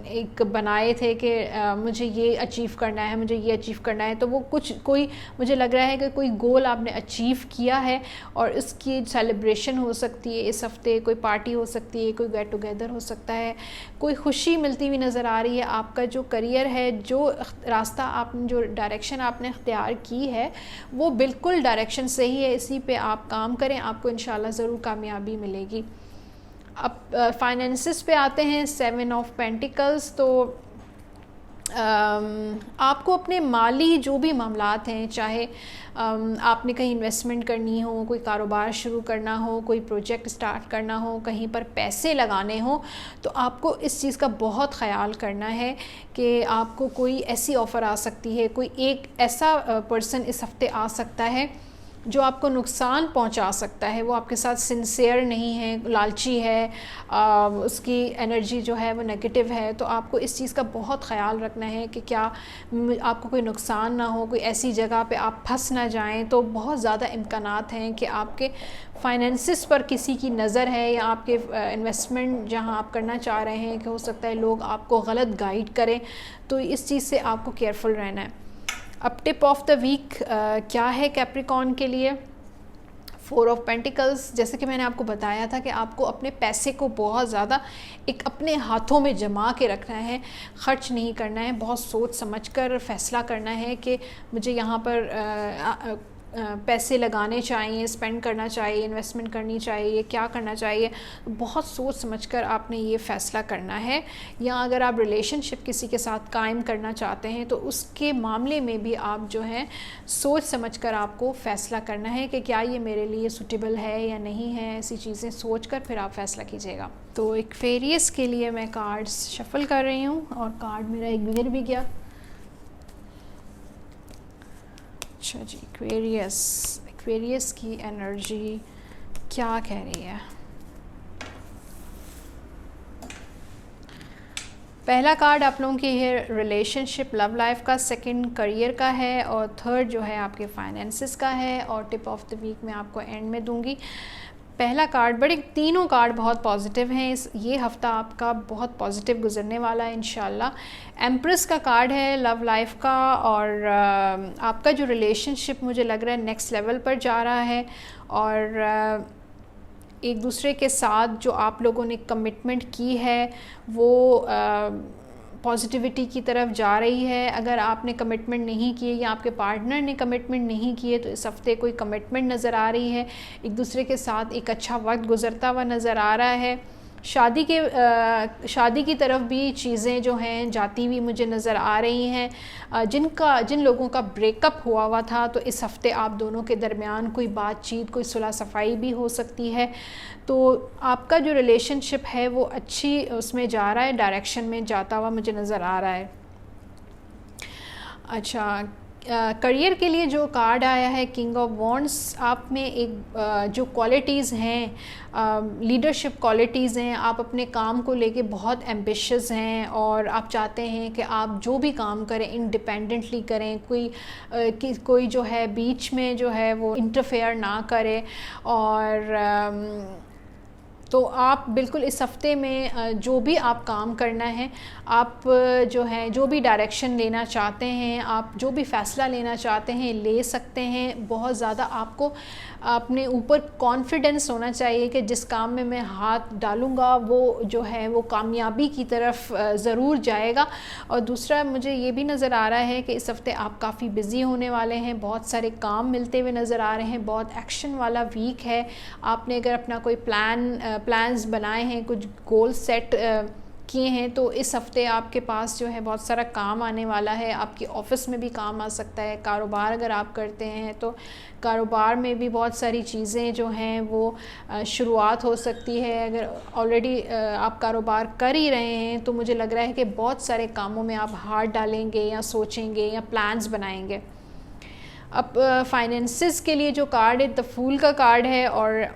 एक बनाए थे कि मुझे ये अचीव करना है, मुझे ये अचीव करना है, तो वो कोई मुझे लग रहा है कि कोई गोल आपने अचीव किया है और इसकी सेलिब्रेशन हो सकती है इस हफ़्ते। कोई पार्टी हो सकती है, कोई गेट टुगेदर हो सकता है, कोई खुशी मिलती हुई नज़र आ रही है। आपका जो करियर है, जो रास्ता आपने, जो डायरेक्शन आपने इख्तियार की है, वो बिल्कुल डायरेक्शन सही है। इसी पे आप काम करें, आपको इंशाल्लाह ज़रूर कामयाबी मिलेगी। अब फाइनेंसिस पे आते हैं, 7 ऑफ पेंटिकल्स। तो आपको अपने माली जो भी मामलात हैं, चाहे आपने कहीं इन्वेस्टमेंट करनी हो, कोई कारोबार शुरू करना हो, कोई प्रोजेक्ट स्टार्ट करना हो, कहीं पर पैसे लगाने हो, तो आपको इस चीज़ का बहुत ख़याल करना है कि आपको कोई ऐसी ऑफ़र आ सकती है, कोई एक ऐसा पर्सन इस हफ़्ते आ सकता है जो आपको नुकसान पहुंचा सकता है। वो आपके साथ सिंसियर नहीं है, लालची है, उसकी एनर्जी जो है वो नेगेटिव है। तो आपको इस चीज़ का बहुत ख़याल रखना है कि क्या आपको कोई नुकसान ना हो, कोई ऐसी जगह पे आप फंस ना जाएं। तो बहुत ज़्यादा इम्कानात हैं कि आपके फाइनेंसिस पर किसी की नज़र है या आपके इन्वेस्टमेंट जहां आप करना चाह रहे हैं कि हो सकता है लोग आपको गलत गाइड करें। तो इस चीज़ से आपको केयरफुल रहना है। अब टिप ऑफ द वीक क्या है कैप्रिकॉर्न के लिए? 4 ऑफ पेंटिकल्स। जैसे कि मैंने आपको बताया था कि आपको अपने पैसे को बहुत ज़्यादा एक अपने हाथों में जमा के रखना है, ख़र्च नहीं करना है। बहुत सोच समझकर फ़ैसला करना है कि मुझे यहाँ पर पैसे लगाने चाहिए, स्पेंड करना चाहिए, इन्वेस्टमेंट करनी चाहिए, क्या करना चाहिए। बहुत सोच समझकर आपने ये फ़ैसला करना है। या अगर आप रिलेशनशिप किसी के साथ कायम करना चाहते हैं तो उसके मामले में भी आप जो है सोच समझकर आपको फ़ैसला करना है कि क्या ये मेरे लिए सूटेबल है या नहीं है। ऐसी चीज़ें सोचकर फिर आप फ़ैसला कीजिएगा। तो एक्वेरियस के लिए मैं कार्ड्स शफल कर रही हूँ और कार्ड मेरा एक गिर भी गया। अच्छा जी, एक्वेरियस की एनर्जी क्या कह रही है? पहला कार्ड आप लोगों की है रिलेशनशिप, लव लाइफ का, सेकंड करियर का है और थर्ड जो है आपके फाइनेंसेस का है। और टिप ऑफ द वीक मैं आपको एंड में दूंगी। पहला कार्ड, तीनों कार्ड बहुत पॉजिटिव हैं। ये हफ़्ता आपका बहुत पॉजिटिव गुजरने वाला है इंशाल्लाह। एम्प्रेस का कार्ड है लव लाइफ का और आपका जो रिलेशनशिप मुझे लग रहा है नेक्स्ट लेवल पर जा रहा है और एक दूसरे के साथ जो आप लोगों ने कमिटमेंट की है वो पॉजिटिविटी की तरफ जा रही है। अगर आपने कमिटमेंट नहीं किए या आपके पार्टनर ने कमिटमेंट नहीं किए तो इस हफ़्ते कोई कमिटमेंट नज़र आ रही है। एक दूसरे के साथ एक अच्छा वक्त गुज़रता हुआ नज़र आ रहा है। शादी की तरफ भी चीज़ें जो हैं जाती हुई मुझे नज़र आ रही हैं। जिन लोगों का ब्रेकअप हुआ था, तो इस हफ़्ते आप दोनों के दरमियान कोई बातचीत, कोई सुलह सफ़ाई भी हो सकती है। तो आपका जो रिलेशनशिप है वो अच्छी उसमें जा रहा है, डायरेक्शन में जाता हुआ मुझे नज़र आ रहा है। अच्छा, करियर के लिए जो कार्ड आया है किंग ऑफ वॉन्ड्स, आप में एक जो क्वालिटीज़ हैं, लीडरशिप क्वालिटीज़ हैं, आप अपने काम को लेके बहुत एम्बिशियस हैं और आप चाहते हैं कि आप जो भी काम करें इंडिपेंडेंटली करें, कोई जो है बीच में जो है वो इंटरफेयर ना करे। और तो आप बिल्कुल इस हफ़्ते में जो भी आप काम करना है, आप जो है जो भी डायरेक्शन लेना चाहते हैं, आप जो भी फ़ैसला लेना चाहते हैं ले सकते हैं। बहुत ज़्यादा आपको अपने ऊपर कॉन्फिडेंस होना चाहिए कि जिस काम में मैं हाथ डालूँगा वो जो है वो कामयाबी की तरफ ज़रूर जाएगा। और दूसरा मुझे ये भी नज़र आ रहा है कि इस हफ़्ते आप काफ़ी बिज़ी होने वाले हैं, बहुत सारे काम मिलते हुए नज़र आ रहे हैं, बहुत एक्शन वाला वीक है। आपने अगर अपना कोई प्लान्स बनाए हैं, कुछ गोल सेट किए हैं, तो इस हफ़्ते आपके पास जो है बहुत सारा काम आने वाला है। आपकी ऑफ़िस में भी काम आ सकता है, कारोबार अगर आप करते हैं तो कारोबार में भी बहुत सारी चीज़ें जो हैं वो शुरुआत हो सकती है। अगर ऑलरेडी आप कारोबार कर ही रहे हैं तो मुझे लग रहा है कि बहुत सारे कामों में आप हाथ डालेंगे या सोचेंगे या प्लान्स बनाएंगे। अब फाइनेंसिस के लिए जो कार्ड है द फूल का कार्ड है, और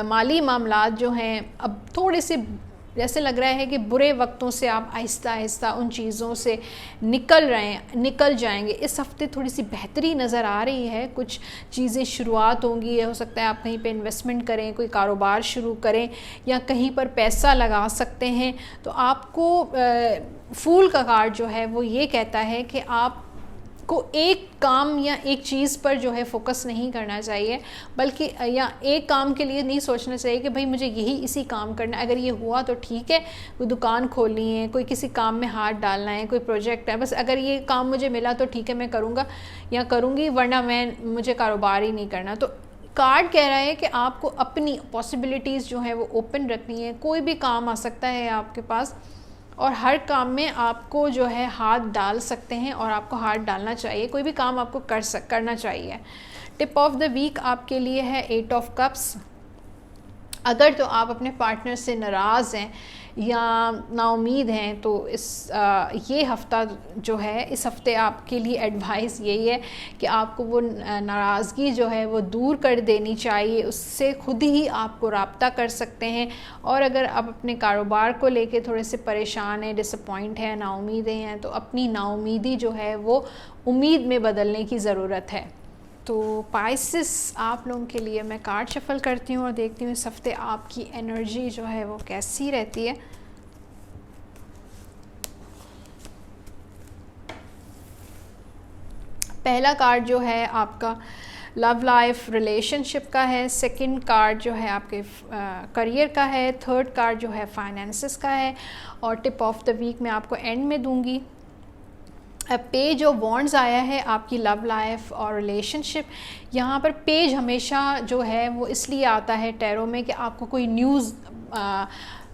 माली मामलात जो हैं अब थोड़े से जैसे लग रहा है कि बुरे वक्तों से आप आहिस्ता आहिस्ता उन चीज़ों से निकल जाएंगे। इस हफ़्ते थोड़ी सी बेहतरी नज़र आ रही है, कुछ चीज़ें शुरुआत होंगी। हो सकता है आप कहीं पे इन्वेस्टमेंट करें, कोई कारोबार शुरू करें या कहीं पर पैसा लगा सकते हैं। तो आपको फूल का कार्ड जो है वो ये कहता है कि आप को एक काम या एक चीज़ पर जो है फोकस नहीं करना चाहिए, बल्कि या एक काम के लिए नहीं सोचना चाहिए कि भाई मुझे इसी काम करना है। अगर ये हुआ तो ठीक है, कोई दुकान खोलनी है, कोई किसी काम में हाथ डालना है, कोई प्रोजेक्ट है, बस अगर ये काम मुझे मिला तो ठीक है मैं करूँगा या करूँगी, वरना मुझे कारोबार ही नहीं करना। तो कार्ड कह रहा है कि आपको अपनी पॉसिबिलिटीज़ जो है वो ओपन रखनी है। कोई भी काम आ सकता है आपके पास और हर काम में आपको जो है हाथ डाल सकते हैं और आपको हाथ डालना चाहिए। कोई भी काम आपको करना चाहिए। टिप ऑफ द वीक आपके लिए है 8 ऑफ कप्स। अगर तो आप अपने पार्टनर से नाराज़ हैं या नाउमीद हैं तो ये हफ़्ता जो है, इस हफ़्ते आपके लिए एडवाइस यही है कि आपको वो नाराज़गी जो है वो दूर कर देनी चाहिए। उससे खुद ही आपको राब्ता कर सकते हैं। और अगर आप अपने कारोबार को लेके थोड़े से परेशान हैं, डिसअपॉइंट हैं, नाउमीदें हैं, तो अपनी नाउमीदी जो है वो उम्मीद में बदलने की ज़रूरत है। तो पाइसेस आप लोगों के लिए मैं कार्ड शफल करती हूँ और देखती हूँ इस हफ्ते आपकी एनर्जी जो है वो कैसी रहती है। पहला कार्ड जो है आपका लव लाइफ रिलेशनशिप का है, सेकंड कार्ड जो है आपके करियर का है, थर्ड कार्ड जो है फाइनेंसेस का है, और टिप ऑफ द वीक मैं आपको एंड में दूंगी। पेज ऑफ वॉन्ड्स आया है आपकी लव लाइफ और रिलेशनशिप। यहाँ पर पेज हमेशा जो है वो इसलिए आता है टैरो में कि आपको कोई न्यूज़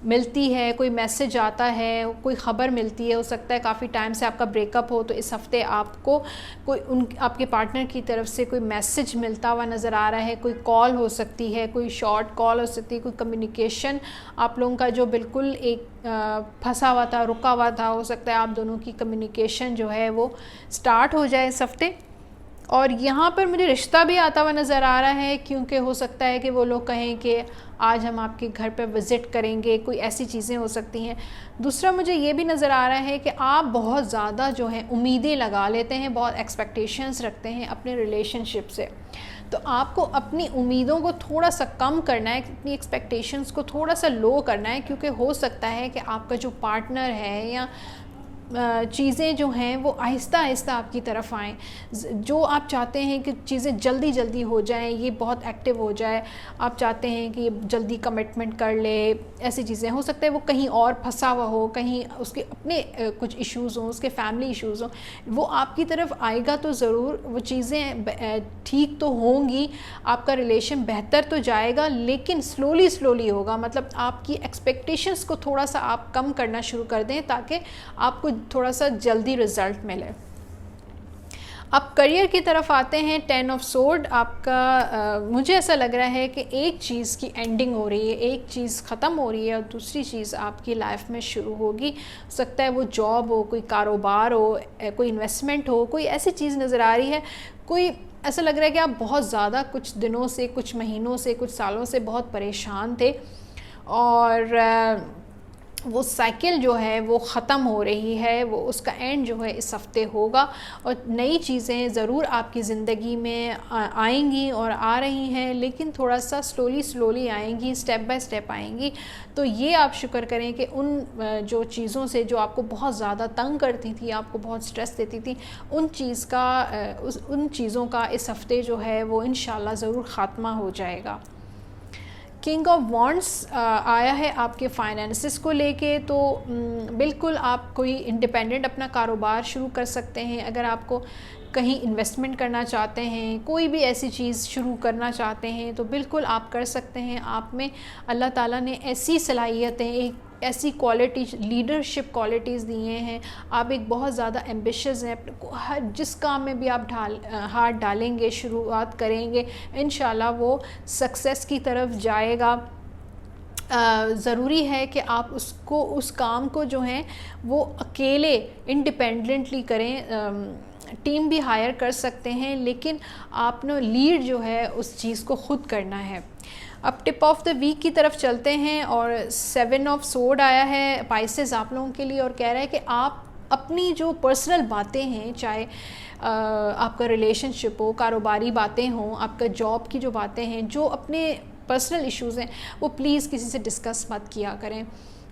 मिलती है, कोई मैसेज आता है, कोई ख़बर मिलती है। हो सकता है काफ़ी टाइम से आपका ब्रेकअप हो तो इस हफ़्ते आपको आपके पार्टनर की तरफ से कोई मैसेज मिलता हुआ नज़र आ रहा है। कोई कॉल हो सकती है, कोई शॉर्ट कॉल हो सकती है, कोई कम्युनिकेशन आप लोगों का जो बिल्कुल एक फंसा हुआ था, रुका हुआ था, हो सकता है आप दोनों की कम्युनिकेशन जो है वो स्टार्ट हो जाए इस हफ़्ते। और यहाँ पर मुझे रिश्ता भी आता हुआ नज़र आ रहा है, क्योंकि हो सकता है कि वो लोग कहें कि आज हम आपके घर पर विज़िट करेंगे, कोई ऐसी चीज़ें हो सकती हैं। दूसरा मुझे ये भी नज़र आ रहा है कि आप बहुत ज़्यादा जो है उम्मीदें लगा लेते हैं, बहुत एक्सपेक्टेशंस रखते हैं अपने रिलेशनशिप से। तो आपको अपनी उम्मीदों को थोड़ा सा कम करना है, अपनी एक्सपेक्टेशंस को थोड़ा सा लो करना है, क्योंकि हो सकता है कि आपका जो पार्टनर है या चीज़ें जो हैं वो आहिस्ता आहिस्ता आपकी तरफ आएँ। जो आप चाहते हैं कि चीज़ें जल्दी जल्दी हो जाएं, ये बहुत एक्टिव हो जाए, आप चाहते हैं कि ये जल्दी कमिटमेंट कर ले, ऐसी चीज़ें, हो सकता है वो कहीं और फंसा हुआ हो, कहीं उसके अपने कुछ इश्यूज़ हों, उसके फैमिली इश्यूज़ हों, वो आपकी तरफ आएगा तो ज़रूर वो चीज़ें ठीक तो होंगी, आपका रिलेशन बेहतर तो जाएगा, लेकिन स्लोली स्लोली होगा। मतलब आपकी एक्सपेक्टेशंस को थोड़ा सा आप कम करना शुरू कर दें ताकि आपको थोड़ा सा जल्दी रिज़ल्ट मिले। अब करियर की तरफ आते हैं। 10 ऑफ सोर्ड आपका मुझे ऐसा लग रहा है कि एक चीज़ की एंडिंग हो रही है, एक चीज़ ख़त्म हो रही है और दूसरी चीज़ आपकी लाइफ में शुरू होगी। हो सकता है वो जॉब हो, कोई कारोबार हो, कोई इन्वेस्टमेंट हो, कोई ऐसी चीज़ नज़र आ रही है। कोई ऐसा लग रहा है कि आप बहुत ज़्यादा कुछ दिनों से, कुछ महीनों से, कुछ सालों से बहुत परेशान थे और वो साइकिल जो है वो ख़त्म हो रही है, वो उसका एंड जो है इस हफ्ते होगा और नई चीज़ें ज़रूर आपकी ज़िंदगी में आएंगी और आ रही हैं, लेकिन थोड़ा सा स्लोली आएंगी, स्टेप बाय स्टेप आएंगी। तो ये आप शुक्र करें कि उन जो चीज़ों से जो आपको बहुत ज़्यादा तंग करती थी, आपको बहुत स्ट्रेस देती थी, उन चीज़ों का इस हफ्ते जो है वो इंशाल्लाह ज़रूर ख़ात्मा हो जाएगा। किंग ऑफ वॉन्ड्स आया है आपके फाइनेंसेस को लेके, तो बिल्कुल आप कोई इंडिपेंडेंट अपना कारोबार शुरू कर सकते हैं। अगर आपको कहीं इन्वेस्टमेंट करना चाहते हैं, कोई भी ऐसी चीज़ शुरू करना चाहते हैं, तो बिल्कुल आप कर सकते हैं। आप में अल्लाह ताला ने ऐसी सलाहियतें, एक ऐसी क्वालिटी, लीडरशिप क्वालिटीज़ दिए हैं। आप एक बहुत ज़्यादा एम्बिशियस हैं, हर जिस काम में भी आप हाथ डालेंगे, शुरुआत करेंगे, इंशाल्लाह वो सक्सेस की तरफ जाएगा। ज़रूरी है कि आप उस काम को जो है वो अकेले इंडिपेंडेंटली करें। टीम भी हायर कर सकते हैं, लेकिन आपने लीड जो है उस चीज़ को ख़ुद करना है। अब टिप ऑफ द वीक की तरफ चलते हैं और 7 ऑफ सोर्ड आया है पाइसेस आप लोगों के लिए और कह रहा है कि आप अपनी जो पर्सनल बातें हैं, चाहे आपका रिलेशनशिप हो, कारोबारी बातें हों, आपका जॉब की जो बातें हैं, जो अपने पर्सनल इश्यूज़ हैं, वो प्लीज़ किसी से डिस्कस मत किया करें।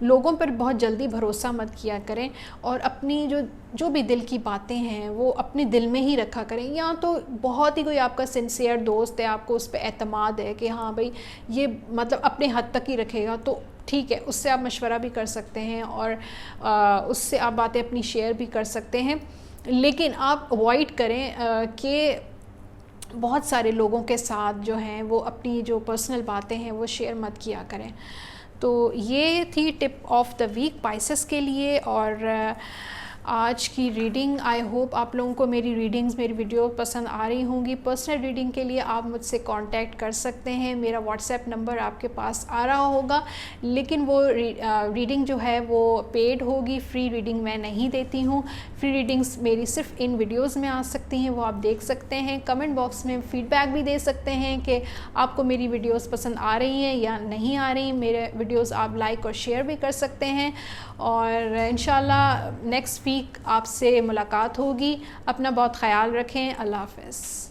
लोगों पर बहुत जल्दी भरोसा मत किया करें और अपनी जो भी दिल की बातें हैं वो अपने दिल में ही रखा करें। या तो बहुत ही कोई आपका सिंसियर दोस्त है, आपको उस पर एतमाद है कि हाँ भाई ये मतलब अपने हद तक ही रखेगा, तो ठीक है, उससे आप मशवरा भी कर सकते हैं और उससे आप बातें अपनी शेयर भी कर सकते हैं। लेकिन आप अवॉइड करें कि बहुत सारे लोगों के साथ जो हैं वो अपनी जो पर्सनल बातें हैं वो शेयर मत किया करें। तो ये थी tip of the week pieces के लिए। और आज की रीडिंग, आई होप आप लोगों को मेरी रीडिंग्स, मेरी वीडियो पसंद आ रही होंगी। पर्सनल रीडिंग के लिए आप मुझसे कांटेक्ट कर सकते हैं, मेरा व्हाट्सएप नंबर आपके पास आ रहा होगा। लेकिन वो रीडिंग जो है वो पेड होगी, फ्री रीडिंग मैं नहीं देती हूँ। फ्री रीडिंग्स मेरी सिर्फ इन वीडियोस में आ सकती हैं, वो आप देख सकते हैं। कमेंट बॉक्स में फीडबैक भी दे सकते हैं कि आपको मेरी वीडियोस पसंद आ रही हैं या नहीं आ रही। मेरे वीडियोस आप लाइक और शेयर भी कर सकते हैं और इंशाल्लाह नेक्स्ट वीक आपसे मुलाकात होगी। अपना बहुत ख्याल रखें। अल्लाह हाफ़िज़।